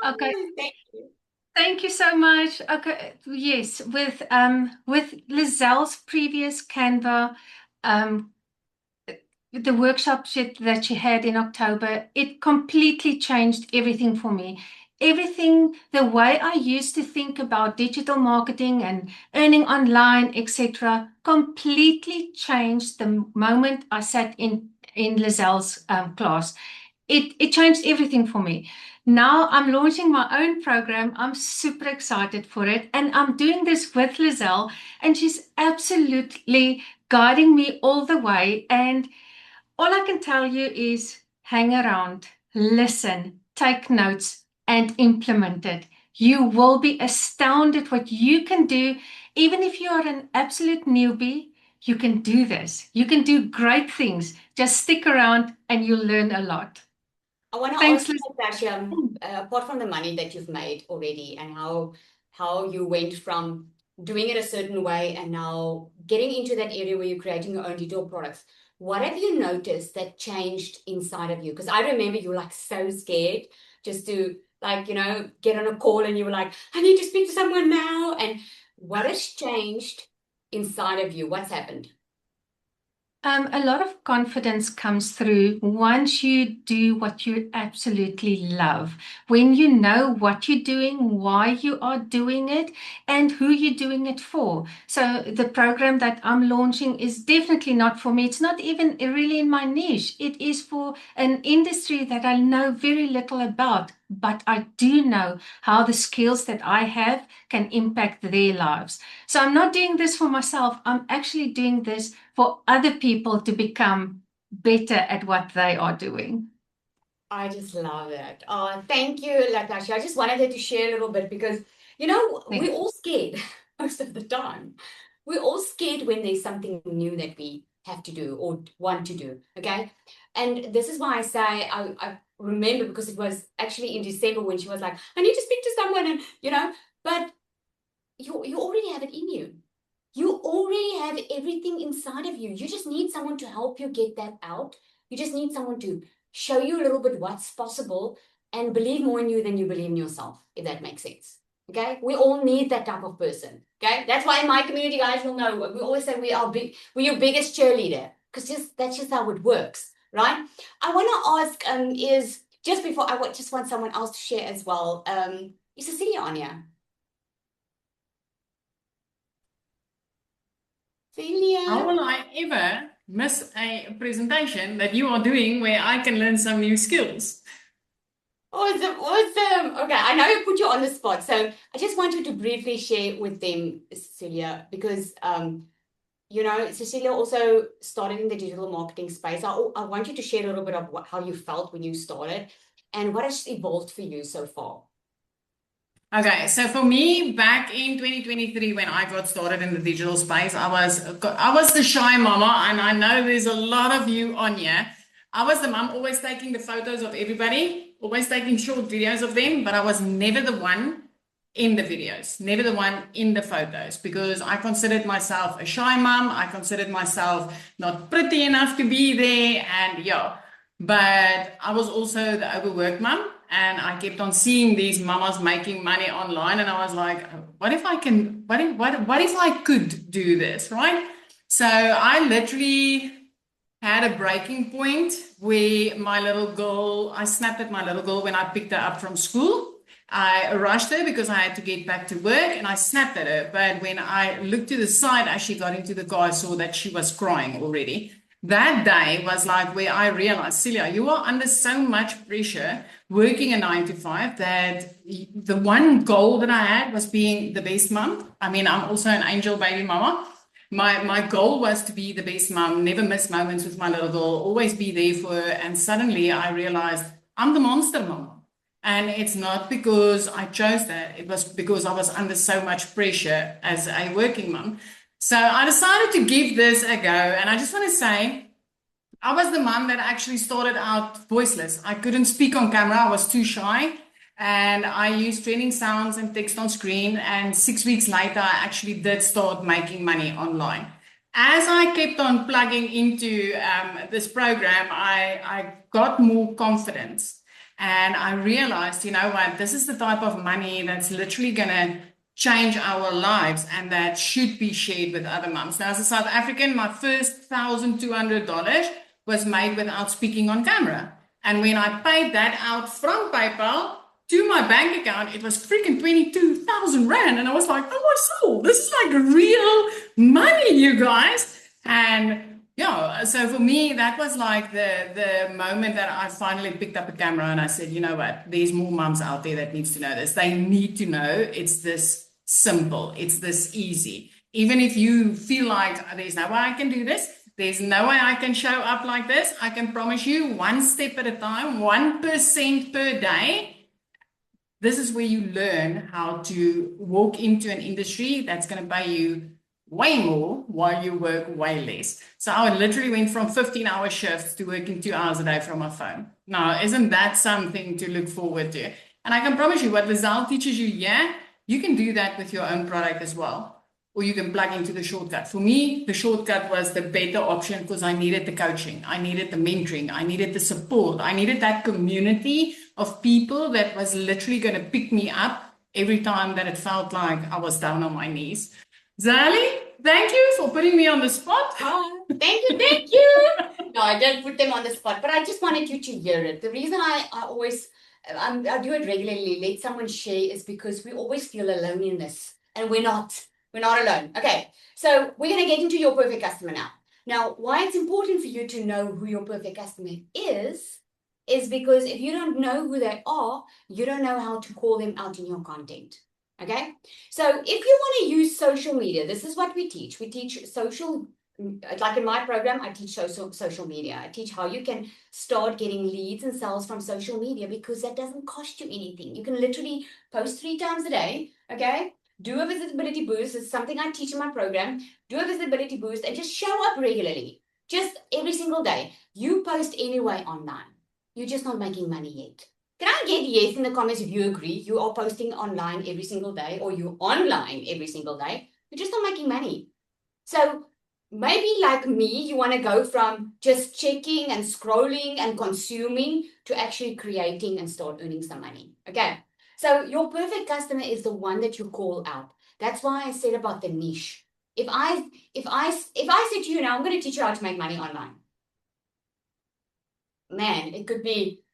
Okay. Thank you. Thank you so much. Okay, yes, with Lizelle's previous Canva, um the workshop that she had in October, it completely changed everything for me. Everything, the way I used to think about digital marketing and earning online, etc., completely changed the moment I sat in Lizelle's class. It changed everything for me. Now I'm launching my own program. I'm super excited for it. And I'm doing this with Lizelle, and she's absolutely guiding me all the way. And all I can tell you is hang around, listen, take notes, and implement it. You will be astounded what you can do. Even if you are an absolute newbie, you can do this. You can do great things. Just stick around and you'll learn a lot. I want to Thanks, ask Liz. you, Natasha, apart from the money that you've made already and how you went from doing it a certain way and now getting into that area where you're creating your own digital products, what have you noticed that changed inside of you? Because I remember you were like so scared just to like, get on a call and you were like, I need to speak to someone now. And what has changed inside of you? What's happened? A lot of confidence comes through once you do what you absolutely love. When you know what you're doing, why you are doing it, and who you're doing it for. So, the program that I'm launching is definitely not for me. It's not even really in my niche. It is for an industry that I know very little about, but I do know how the skills that I have can impact their lives. So, I'm not doing this for myself. I'm actually doing this for other people to become better at what they are doing. I just love it. Oh, thank you, Latasha. I just wanted her to share a little bit because, we're Thank all scared most of the time. We're all scared when there's something new that we have to do or want to do. Okay. And this is why I say I remember because it was actually in December when she was like, I need to speak to someone and but you already have it in you. You already have everything inside of you. You just need someone to help you get that out. You just need someone to show you a little bit what's possible and believe more in you than you believe in yourself, if that makes sense. Okay? We all need that type of person. Okay? That's why in my community, guys, will know. We always say we're your biggest cheerleader. Because that's just how it works. Right? I want to ask, is just before just want someone else to share as well. Is Cecilia on here? How Celia. will I ever miss a presentation that you are doing where I can learn some new skills? Awesome, awesome. Okay, I know I put you on the spot, so I just want you to briefly share with them, Cecilia, because Cecilia also started in the digital marketing space. I want you to share a little bit of how you felt when you started and what has evolved for you so far. Okay, so for me, back in 2023, when I got started in the digital space, I was the shy mama, and I know there's a lot of you on here. I was the mom always taking the photos of everybody, always taking short videos of them, but I was never the one in the videos, never the one in the photos, because I considered myself a shy mom. I considered myself not pretty enough to be there, and yeah. But I was also the overworked mom, and I kept on seeing these mamas making money online, and I was like, what if I can? What if I could do this, right? So I literally had a breaking point where my little girl, I snapped at my little girl when I picked her up from school. I rushed her because I had to get back to work, and I snapped at her. But when I looked to the side as she got into the car, I saw that she was crying already. That day was like where I realized, Celia, you are under so much pressure working a 9 to 5 that the one goal that I had was being the best mom. I mean, I'm also an angel baby mama. My goal was to be the best mom, never miss moments with my little girl, always be there for her. And suddenly I realized I'm the monster mom. And it's not because I chose that. It was because I was under so much pressure as a working mom. So I decided to give this a go. And I just want to say, I was the mom that actually started out voiceless. I couldn't speak on camera. I was too shy. And I used training sounds and text on screen. And 6 weeks later, I actually did start making money online. As I kept on plugging into this program, I got more confidence. And I realized, you know what, this is the type of money that's literally going to change our lives and that should be shared with other moms. Now, as a South African, my first $1,200 was made without speaking on camera. And when I paid that out from PayPal to my bank account, it was freaking 22,000 Rand. And I was like, oh my soul, this is like real money, you guys. And yeah, so for me, that was like the moment that I finally picked up a camera and I said, you know what, there's more moms out there that needs to know this. They need to know it's this simple, it's this easy. Even if you feel like there's no way I can do this, there's no way I can show up like this, I can promise you, one step at a time, 1% per day. This is where you learn how to walk into an industry that's going to pay you way more while you work way less. So I literally went from 15-hour shifts to working 2 hours a day from my phone. Now, isn't that something to look forward to? And I can promise you what Lizelle teaches you, yeah, you can do that with your own product as well. Or you can plug into the shortcut. For me, the shortcut was the better option because I needed the coaching, I needed the mentoring, I needed the support, I needed that community of people that was literally going to pick me up every time that it felt like I was down on my knees. Zali, thank you for putting me on the spot. Oh, thank you, thank you. No, I didn't put them on the spot, but I just wanted you to hear it. The reason I always, I do it regularly, let someone share, is because we always feel alone in this, and we're not. We're not alone. Okay, so we're going to get into your perfect customer now. Now, why it's important for you to know who your perfect customer is because if you don't know who they are, you don't know how to call them out in your content. Okay, so if you want to use social media, this is what we teach. We teach social, like in my program, I teach social media. I teach how you can start getting leads and sales from social media because that doesn't cost you anything. You can literally post 3 times a day, okay? Do a visibility boost. It's something I teach in my program. Do a visibility boost and just show up regularly. Just every single day. You post anyway online. You're just not making money yet. Can I get yes in the comments if you agree? You are posting online every single day or you're online every single day. You're just not making money. So maybe like me, you want to go from just checking and scrolling and consuming to actually creating and start earning some money. Okay. So your perfect customer is the one that you call out. That's why I said about the niche. If I said to you now, I'm going to teach you how to make money online. Man, it could be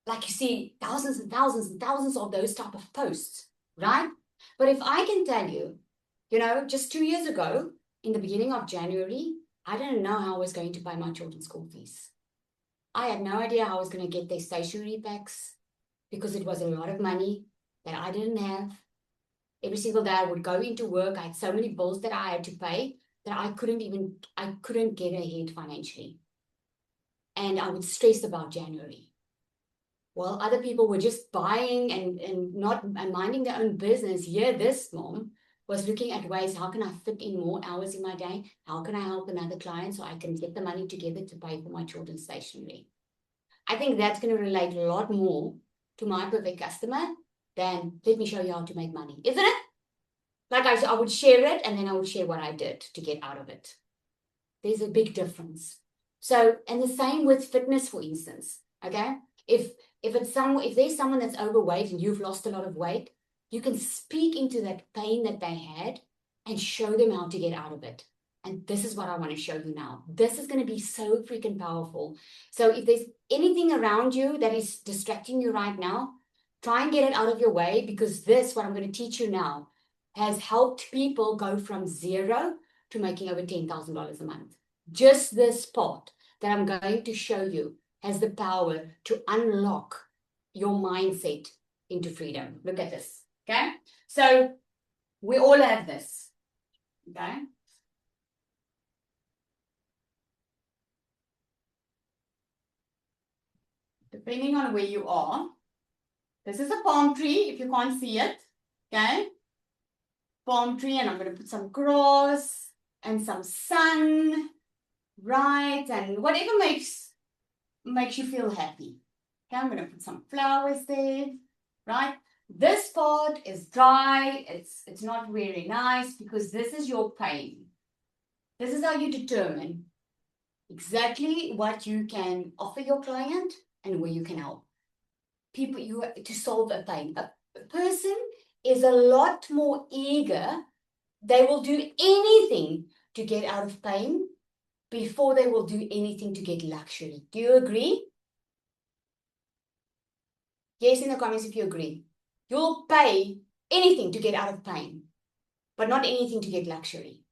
like you see thousands and thousands and thousands of those type of posts, right? But if I can tell you, just 2 years ago, in the beginning of January, I didn't know how I was going to pay my children's school fees. I had no idea how I was going to get their stationery packs because it was a lot of money that I didn't have. Every single day I would go into work. I had so many bills that I had to pay that I couldn't get ahead financially. And I would stress about January. While other people were just buying and minding their own business, here this mom was looking at ways, how can I fit in more hours in my day? How can I help another client so I can get the money together to pay for my children's stationery? I think that's going to relate a lot more to my perfect customer than let me show you how to make money, isn't it? Like I would share it and then I would share what I did to get out of it. There's a big difference. So, and the same with fitness, for instance, okay? If there's someone that's overweight and you've lost a lot of weight, you can speak into that pain that they had and show them how to get out of it. And this is what I want to show you now. This is going to be so freaking powerful. So if there's anything around you that is distracting you right now, try and get it out of your way, because this, what I'm going to teach you now, has helped people go from zero to making over $10,000 a month. Just this part that I'm going to show you has the power to unlock your mindset into freedom. Look at this, okay? So we all have this, okay? Depending on where you are, this is a palm tree, if you can't see it, okay? Palm tree, and I'm going to put some grass and some sun, right? And whatever makes you feel happy. Okay, I'm going to put some flowers there, right? This part is dry. It's not very nice because this is your pain. This is how you determine exactly what you can offer your client and where you can help. people to solve a pain. A person is a lot more eager. They will do anything to get out of pain before they will do anything to get luxury. Do you agree? Yes, in the comments if you agree. You'll pay anything to get out of pain, but not anything to get luxury.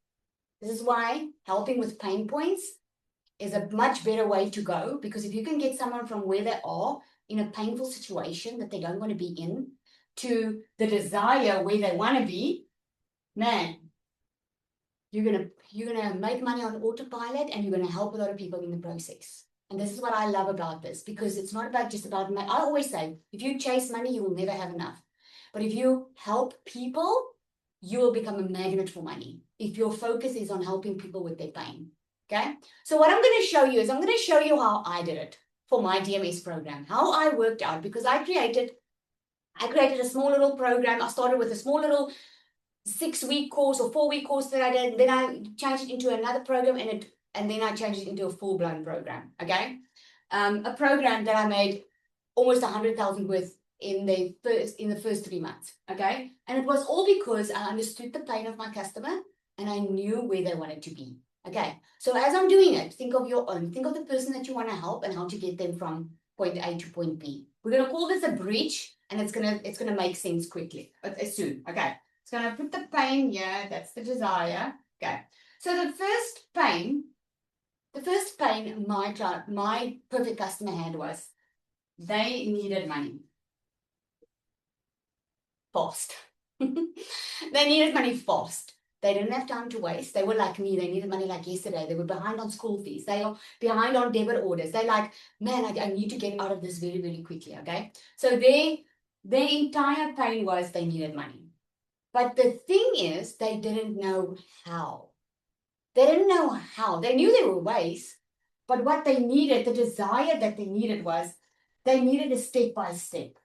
This is why helping with pain points is a much better way to go, because if you can get someone from where they are in a painful situation that they don't want to be in to the desire where they want to be, man, you're gonna make money on autopilot, and you're gonna help a lot of people in the process. And this is what I love about this, because it's not about just about money. I always say, if you chase money, you will never have enough. But if you help people, you will become a magnet for money. If your focus is on helping people with their pain. Okay. So what I'm going to show you is I'm going to show you how I did it for my DMS program, how I worked out, because I created a small little program. I started with a small little 6-week course or 4-week course that I did. Then I changed it into another program, and then I changed it into a full-blown program. Okay. A program that I made almost 100,000 worth in the first 3 months. Okay. And it was all because I understood the pain of my customer and I knew where they wanted to be. Okay. So as I'm doing it, think of your own, think of the person that you want to help and how to get them from point A to point B. We're going to call this a bridge, and it's going to make sense quickly, soon. Okay. So I'm going to put the pain here. That's the desire. Okay. So the first pain my perfect customer had was they needed money fast. They needed money fast. They didn't have time to waste. They were like me. They needed money like yesterday. They were behind on school fees. They are behind on debit orders. They're like, man, I need to get out of this very, very quickly. Okay. So their entire pain was they needed money. But the thing is, they didn't know how. They didn't know how. They knew there were ways, but what they needed, the desire that they needed was, they needed a step-by-step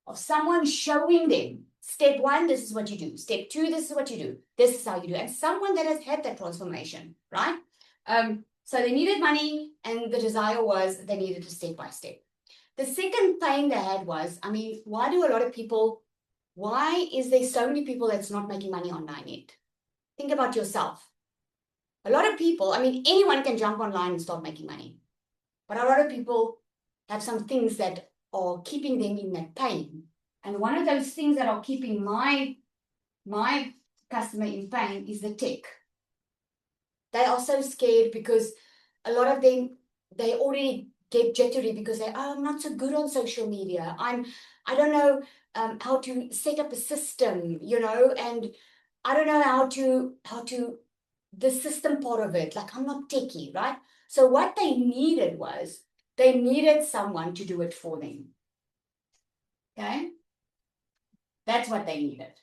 of someone showing them, step 1, this is what you do. Step 2, this is what you do. This is how you do. And someone that has had that transformation, right? So they needed money, and the desire was they needed a step-by-step. The second pain they had was, I mean, why is there so many people that's not making money online yet? Think about yourself. A lot of people, I mean, anyone can jump online and start making money. But a lot of people have some things that are keeping them in that pain. And one of those things that are keeping my customer in pain is the tech. They are so scared because a lot of them, they already get jittery because I'm not so good on social media. I don't know how to set up a system, and I don't know how to the system part of it. Like, I'm not techie, right? So what they needed was, they needed someone to do it for them. Okay? That's what they needed.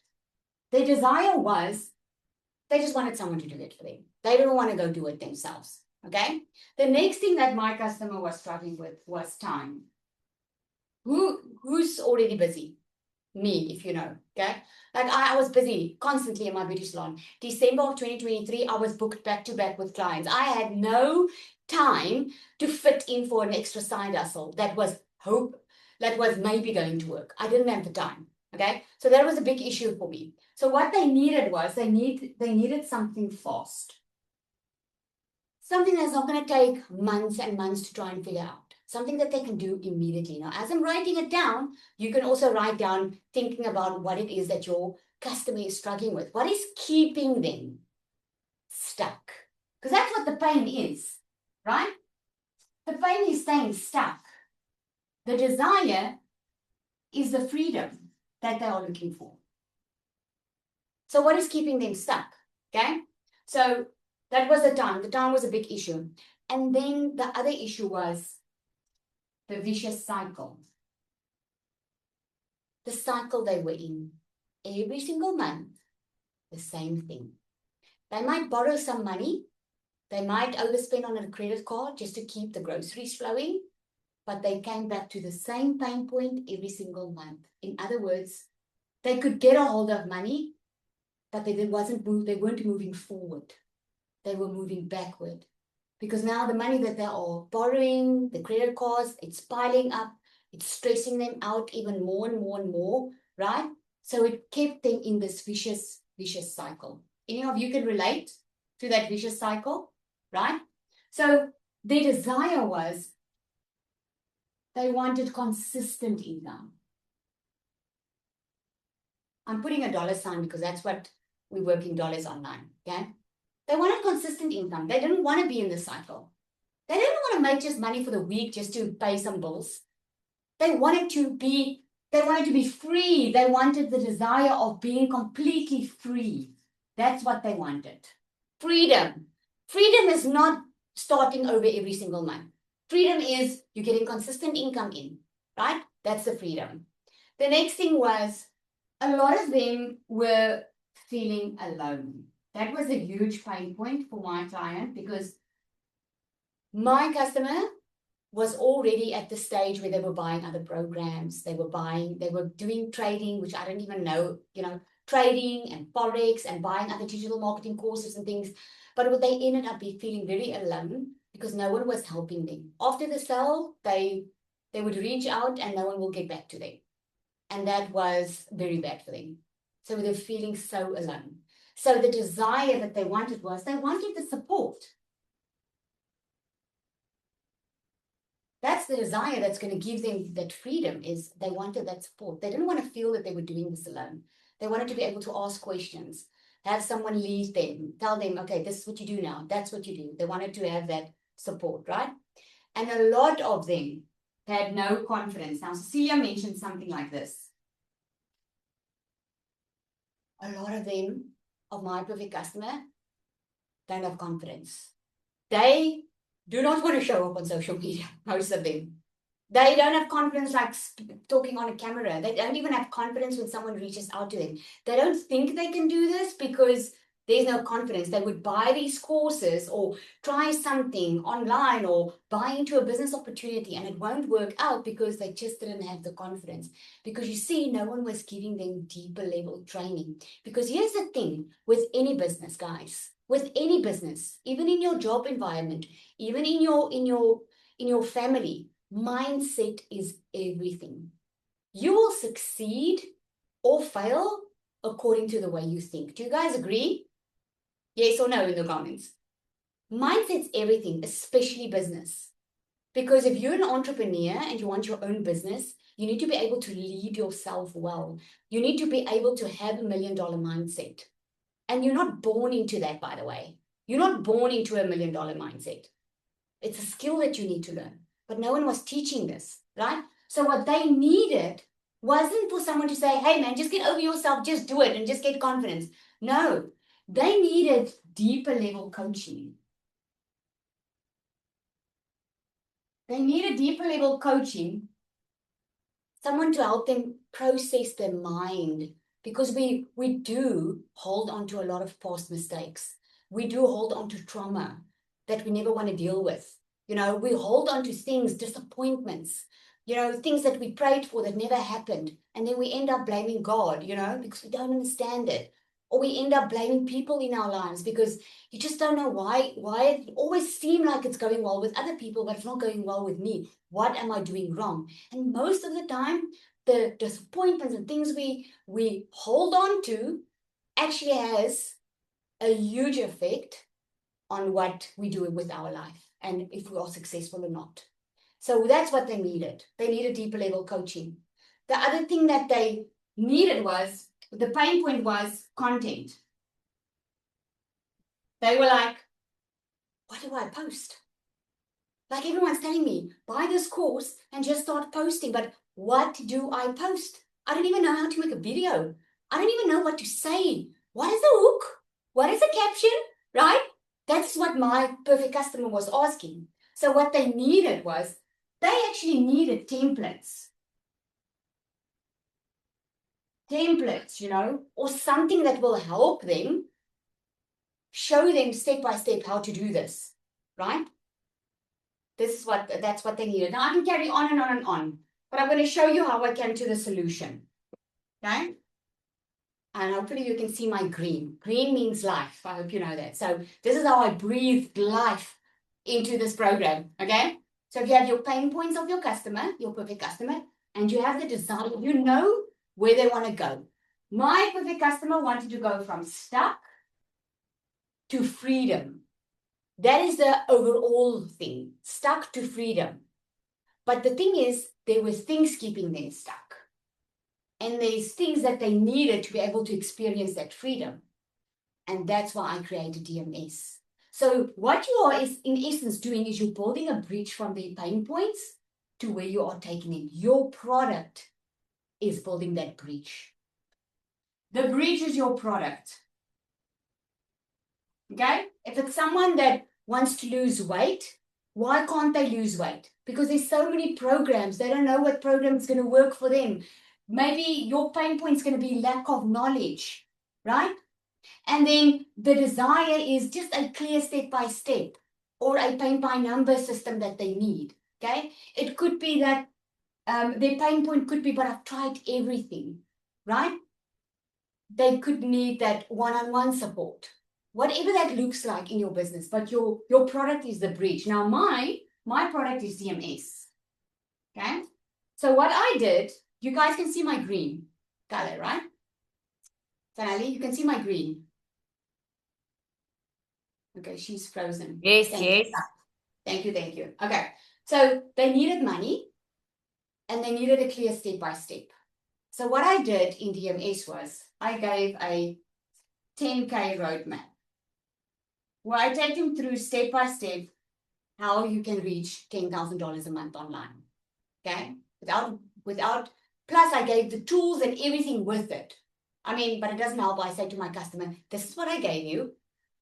Their desire was, they just wanted someone to do it for them. They didn't want to go do it themselves. Okay? The next thing that my customer was struggling with was time. Who's already busy? Me, if you know. Okay? Like, I was busy constantly in my beauty salon. December of 2023, I was booked back to back with clients. I had no time to fit in for an extra side hustle that was maybe going to work. I didn't have the time. Okay, so that was a big issue for me. So what they needed was, they needed something fast, something that's not going to take months and months to try and figure out, something that they can do immediately. Now, as I'm writing it down, you can also write down, thinking about what it is that your customer is struggling with. What is keeping them stuck? Because that's what the pain is, right? The pain is staying stuck. The desire is the freedom that they are looking for. So what is keeping them stuck? Okay, so that was the time. The time was a big issue. And then the other issue was the vicious cycle. The cycle they were in. Every single month, the same thing. They might borrow some money. They might overspend on a credit card just to keep the groceries flowing. But they came back to the same pain point every single month. In other words, they could get a hold of money, but they weren't moving forward. They were moving backward. Because now the money that they are borrowing, the credit cards, it's piling up. It's stressing them out even more and more and more, right? So it kept them in this vicious cycle. Any of you can relate to that vicious cycle, right? So their desire was they wanted consistent income. I'm putting a dollar sign because that's what we work in dollars online, okay? They wanted consistent income. They didn't want to be in this cycle. They didn't want to make just money for the week just to pay some bills. They wanted to be free. They wanted the desire of being completely free. That's what they wanted. Freedom. Freedom is not starting over every single month. Freedom is you're getting consistent income in, right? That's the freedom. The next thing was a lot of them were feeling alone. That was a huge pain point for my client because my customer was already at the stage where they were buying other programs. They were doing trading, which I don't even know, trading and Forex and buying other digital marketing courses and things. But they ended up feeling very alone because no one was helping them. After the sale, they would reach out and no one will get back to them. And that was very bad for them. So they're feeling so alone. So the desire that they wanted was they wanted the support. That's the desire that's going to give them that freedom, is they wanted that support. They didn't want to feel that they were doing this alone. They wanted to be able to ask questions, have someone lead them, tell them, okay, this is what you do now. That's what you do. They wanted to have that support, right? And a lot of them had no confidence. Now, Cecilia mentioned something like this. A lot of them, of my perfect customer, don't have confidence. They do not want to show up on social media, most of them. They don't have confidence like talking on a camera. They don't even have confidence when someone reaches out to them. They don't think they can do this because there's no confidence. They would buy these courses or try something online or buy into a business opportunity and it won't work out because they just didn't have the confidence. Because you see, no one was giving them deeper level training. Because here's the thing with any business, guys, with any business, even in your job environment, even in your family, mindset is everything. You will succeed or fail according to the way you think. Do you guys agree? Yes or no in the comments. Mindset's everything, especially business. Because if you're an entrepreneur and you want your own business, you need to be able to lead yourself well. You need to be able to have $1 million mindset. And you're not born into that, by the way. You're not born into $1 million mindset. It's a skill that you need to learn. But no one was teaching this, right? So what they needed wasn't for someone to say, hey man, just get over yourself, just do it and just get confidence. No, they needed deeper level coaching. They needed deeper level coaching, someone to help them process their mind, because we do hold on to a lot of past mistakes. We do hold on to trauma that we never want to deal with. We hold on to things, disappointments, things that we prayed for that never happened. And then we end up blaming God, because we don't understand it. Or we end up blaming people in our lives because you just don't know why it always seems like it's going well with other people, but it's not going well with me. What am I doing wrong? And most of the time, the disappointments and things we hold on to actually has a huge effect on what we do with our life and if we are successful or not. So that's what they needed. They needed deeper level coaching. The other thing that they needed was, the pain point was content. They were like, what do I post? Like everyone's telling me, buy this course and just start posting. But what do I post? I don't even know how to make a video. I don't even know what to say. What is the hook? What is the caption? Right? That's what my perfect customer was asking. So what they needed was, they actually needed templates. Or something that will help them, show them step by step how to do this, right? That's what they needed. Now I can carry on and on and on, but I'm going to show you how I came to the solution, okay? And hopefully you can see my green. Green means life. I hope you know that. So this is how I breathed life into this program, okay? So if you have your pain points of your customer, your perfect customer, and you have the desire, you know where they want to go. My perfect customer wanted to go from stuck to freedom. That is the overall thing, stuck to freedom. But the thing is, there were things keeping them stuck. And there's things that they needed to be able to experience that freedom. And that's why I created DMS. So what you are is in essence doing is you're building a bridge from their pain points to where you are taking it. Your product is building that bridge. The bridge is your product. Okay? If it's someone that wants to lose weight, why can't they lose weight? Because there's so many programs. They don't know what program is going to work for them. Maybe your pain point is going to be lack of knowledge, right? And then the desire is just a clear step-by-step or a paint-by-number system that they need, okay? It could be that their pain point could be, but I've tried everything, right? They could need that one-on-one support, whatever that looks like in your business, but your product is the bridge. Now, my product is DMS, okay? So what I did, you guys can see my green color, right? Finally, you can see my green. Okay, she's frozen. Yes, Thank yes. you. Thank you, thank you. Okay, so they needed money and they needed a clear step-by-step. So what I did in DMS was I gave a 10K roadmap where I take them through step-by-step how you can reach $10,000 a month online. Okay, without, plus I gave the tools and everything with it. I mean, but it doesn't help. I say to my customer, this is what I gave you.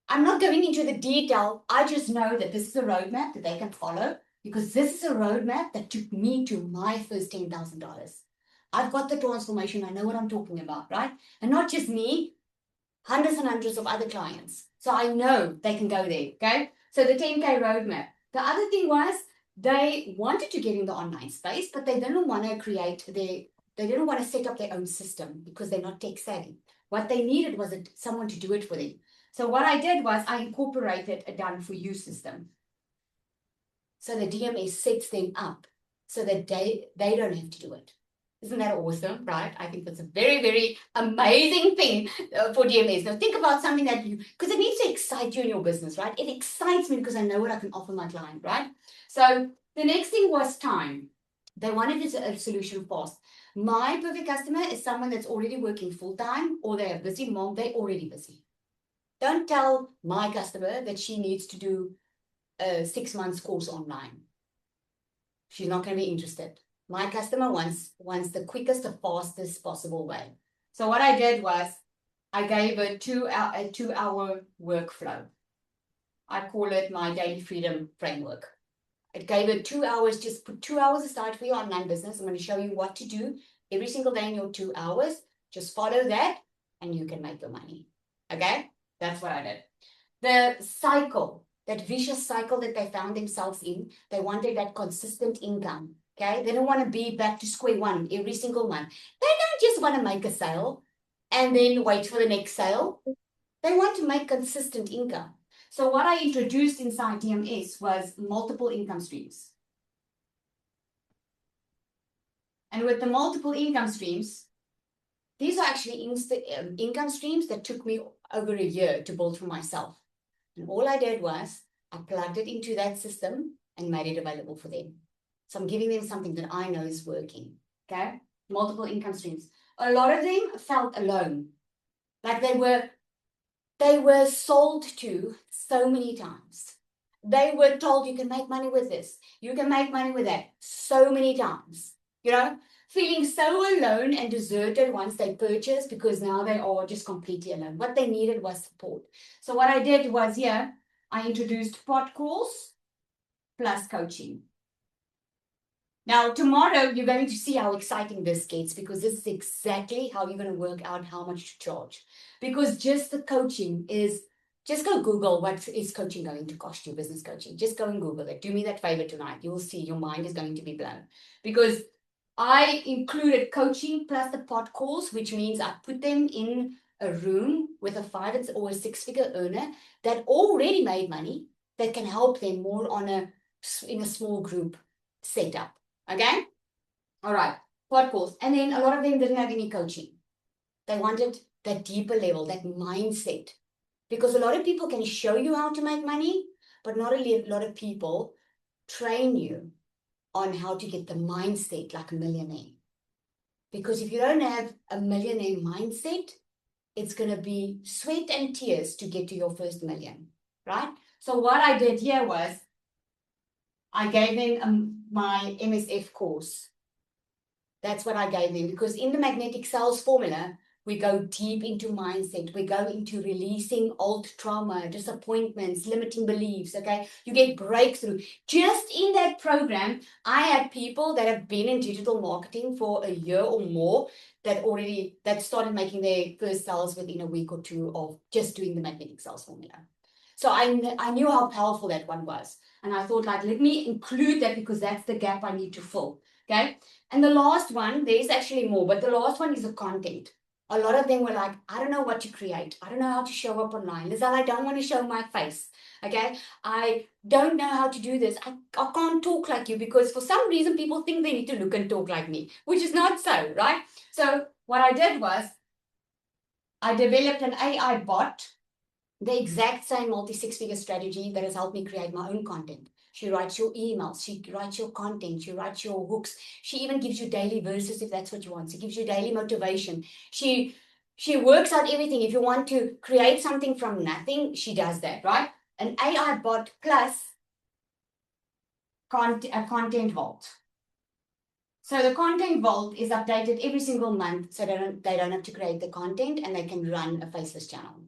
I'm not going into the detail. I just know that this is a roadmap that they can follow because this is a roadmap that took me to my first $10,000. I've got the transformation. I know what I'm talking about, right? And not just me, hundreds and hundreds of other clients. So I know they can go there, okay? So the 10K roadmap. The other thing was they wanted to get in the online space, but they didn't want to they didn't want to set up their own system because they're not tech savvy. What they needed was someone to do it for them. So what I did was I incorporated a done-for-you system. So the DMS sets them up so that they don't have to do it. Isn't that awesome, right? I think that's a very, very amazing thing for DMS. Now think about something that because it needs to excite you in your business, right? It excites me because I know what I can offer my client, right? So the next thing was time. They wanted a solution fast. My perfect customer is someone that's already working full-time or they're a busy mom, they're already busy. Don't tell my customer that she needs to do a 6 months course online. She's not going to be interested. My customer wants the quickest, the fastest possible way. So what I did was I gave her a 2-hour workflow. I call it my daily freedom framework. It gave her 2 hours, just put 2 hours aside for your online business. I'm going to show you what to do every single day in your 2 hours. Just follow that and you can make your money. Okay? That's what I did. The cycle, that vicious cycle that they found themselves in, they wanted that consistent income. Okay? They don't want to be back to square one every single month. They don't just want to make a sale and then wait for the next sale. They want to make consistent income. So what I introduced inside DMS was multiple income streams. And with the multiple income streams, these are actually income streams that took me over a year to build for myself. And all I did was I plugged it into that system and made it available for them. So I'm giving them something that I know is working. Okay? Multiple income streams. A lot of them felt alone. Like they were sold to so many times. They were told you can make money with this. You can make money with that so many times. You know, feeling so alone and deserted once they purchased because now they are just completely alone. What they needed was support. So what I did was I introduced pod calls plus coaching. Now, tomorrow, you're going to see how exciting this gets because this is exactly how you're going to work out how much to charge. Because just the coaching is, just go Google what is coaching going to cost you, business coaching. Just go and Google it. Do me that favor tonight. You will see your mind is going to be blown. Because I included coaching plus the pod calls, which means I put them in a room with a 5 or a 6-figure earner that already made money that can help them more on a in a small group setup. Okay? All right. Pod calls. And then a lot of them didn't have any coaching. They wanted that deeper level, that mindset. Because a lot of people can show you how to make money, but not a lot of people train you on how to get the mindset like a millionaire. Because if you don't have a millionaire mindset, it's going to be sweat and tears to get to your first million, right? So what I did here was I gave them my MSF course. That's what I gave them, because in the magnetic sales formula, we go deep into mindset. We go into releasing old trauma, disappointments, limiting beliefs, okay? You get breakthrough. Just in that program, I had people that have been in digital marketing for a year or more that started making their first sales within a week or two of just doing the magnetic sales formula. So I knew how powerful that one was. And I thought, like, let me include that because that's the gap I need to fill, okay? And the last one, there's actually more, but the last one is the content. A lot of them were like, I don't know what to create. I don't know how to show up online. Lizelle, I don't want to show my face. Okay. I don't know how to do this. I can't talk like you, because for some reason people think they need to look and talk like me, which is not so, right? So what I did was I developed an AI bot, the exact same multi-six-figure strategy that has helped me create my own content. She writes your emails, she writes your content, she writes your hooks. She even gives you daily verses if that's what you want. She gives you daily motivation. She works out everything. If you want to create something from nothing, she does that, right? An AI bot plus a content vault. So the content vault is updated every single month, so they don't have to create the content, and they can run a faceless channel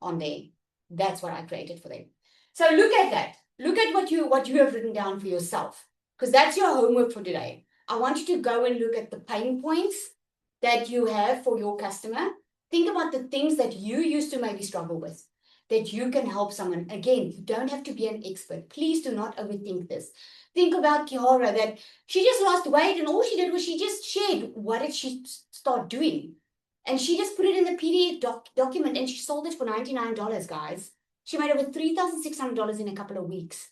on there. That's what I created for them. So look at that. Look at what you have written down for yourself, because that's your homework for today. I want you to go and look at the pain points that you have for your customer. Think about the things that you used to maybe struggle with, that you can help someone. Again, you don't have to be an expert. Please do not overthink this. Think about Kiara, that she just lost weight, and all she did was she just shared what did she start doing. And she just put it in the PDF document, and she sold it for $99, guys. She made over $3,600 in a couple of weeks.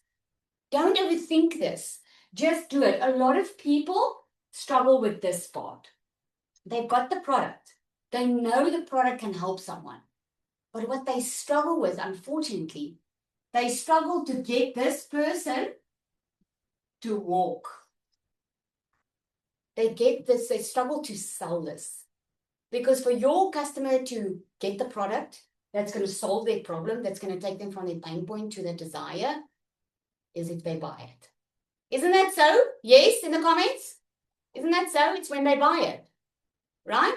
Don't overthink this. Just do it. A lot of people struggle with this part. They've got the product. They know the product can help someone. But what they struggle with, unfortunately, they struggle to get this person to walk. They struggle to sell this. Because for your customer to get the product that's going to solve their problem, that's going to take them from their pain point to their desire, is if they buy it. Isn't that so? Yes, in the comments? Isn't that so? It's when they buy it, right?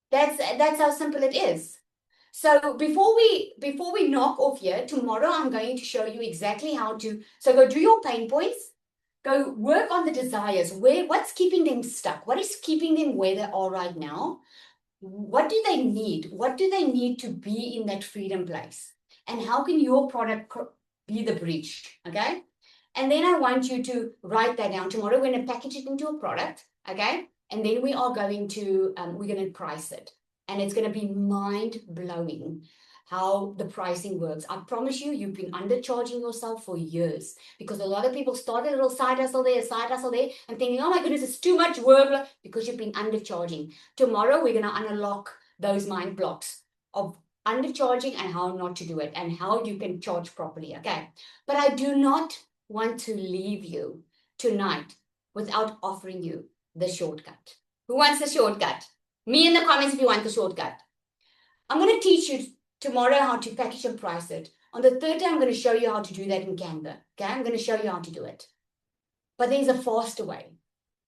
That's how simple it is. So before we knock off here, tomorrow I'm going to show you exactly how to, so go do your pain points, go work on the desires. What's keeping them stuck? What is keeping them where they are right now? What do they need? What do they need to be in that freedom place? And how can your product be the bridge? Okay. And then I want you to write that down. Tomorrow we're going to package it into a product. Okay. And then we are going to, we're going to price it. And it's going to be mind blowing how the pricing works. I promise you, you've been undercharging yourself for years, because a lot of people start a little side hustle there, and thinking, oh my goodness, it's too much work, because you've been undercharging. Tomorrow, we're going to unlock those mind blocks of undercharging and how not to do it and how you can charge properly. Okay. But I do not want to leave you tonight without offering you the shortcut. Who wants the shortcut? Me in the comments if you want the shortcut. I'm going to teach you tomorrow how to package and price it. On the third day, I'm going to show you how to do that in Canva. Okay, I'm going to show you how to do it. But there's a faster way.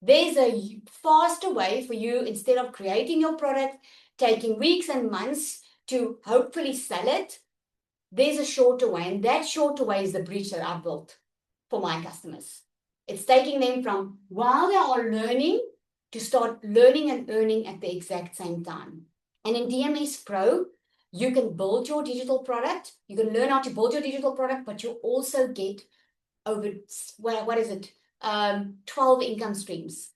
There's a faster way for you, instead of creating your product, taking weeks and months to hopefully sell it. There's a shorter way, and that shorter way is the bridge that I've built for my customers. It's taking them from while they are learning to start learning and earning at the exact same time. And in DMS Pro, you can build your digital product. You can learn how to build your digital product, but you also get over, 12 income streams,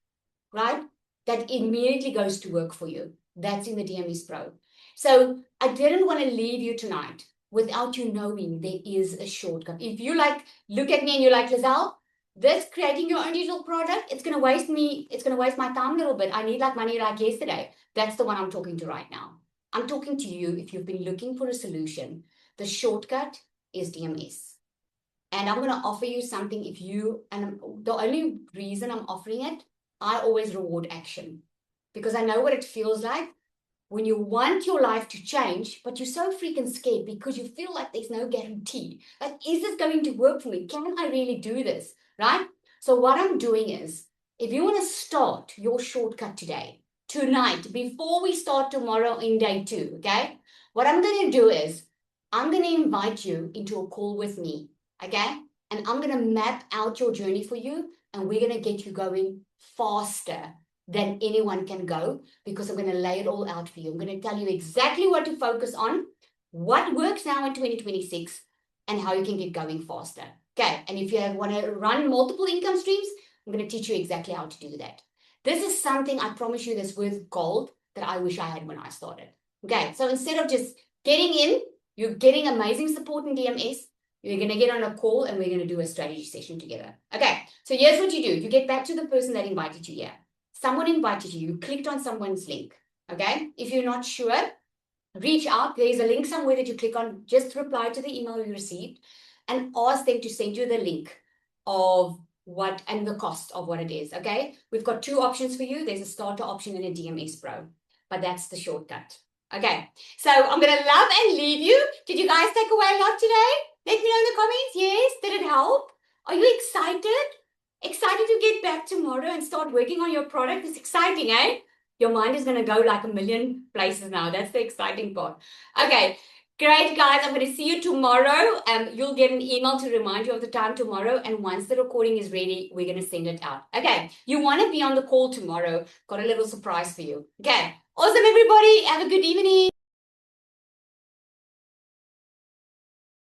right? That immediately goes to work for you. That's in the DMS Pro. So I didn't want to leave you tonight without you knowing there is a shortcut. If you like, look at me and you're like, Lizelle, this creating your own digital product, it's going to waste my time a little bit. I need like money like yesterday. That's the one I'm talking to right now. I'm talking to you if you've been looking for a solution. The shortcut is DMS. And I'm going to offer you something the only reason I'm offering it, I always reward action. Because I know what it feels like when you want your life to change, but you're so freaking scared because you feel like there's no guarantee. Like, is this going to work for me? Can I really do this? Right? So what I'm doing is, if you want to start your shortcut today, tonight, before we start tomorrow in day 2, okay? What I'm going to do is, I'm going to invite you into a call with me, okay? And I'm going to map out your journey for you, and we're going to get you going faster than anyone can go, because I'm going to lay it all out for you. I'm going to tell you exactly what to focus on, what works now in 2026, and how you can get going faster. Okay, and if you want to run multiple income streams, I'm going to teach you exactly how to do that. This is something, I promise you, that's worth gold that I wish I had when I started. Okay, so instead of just getting in, you're getting amazing support in DMS. You're going to get on a call and we're going to do a strategy session together. Okay, so here's what you do. You get back to the person that invited you here. Someone invited you. You clicked on someone's link. Okay, if you're not sure, reach out. There's a link somewhere that you click on. Just reply to the email you received and ask them to send you the link of what and the cost of what it is. Okay, we've got 2 options for you. There's a starter option and a DMS Pro, but that's the shortcut. Okay, so I'm going to love and leave you. Did you guys take away a lot today? Let me know in the comments. Yes, did it help? Are you excited? Excited to get back tomorrow and start working on your product? It's exciting, eh? Your mind is going to go like a million places now. That's the exciting part. Okay, great, guys. I'm going to see you tomorrow. You'll get an email to remind you of the time tomorrow. And once the recording is ready, we're going to send it out. Okay, you want to be on the call tomorrow. Got a little surprise for you. Okay, awesome, everybody. Have a good evening.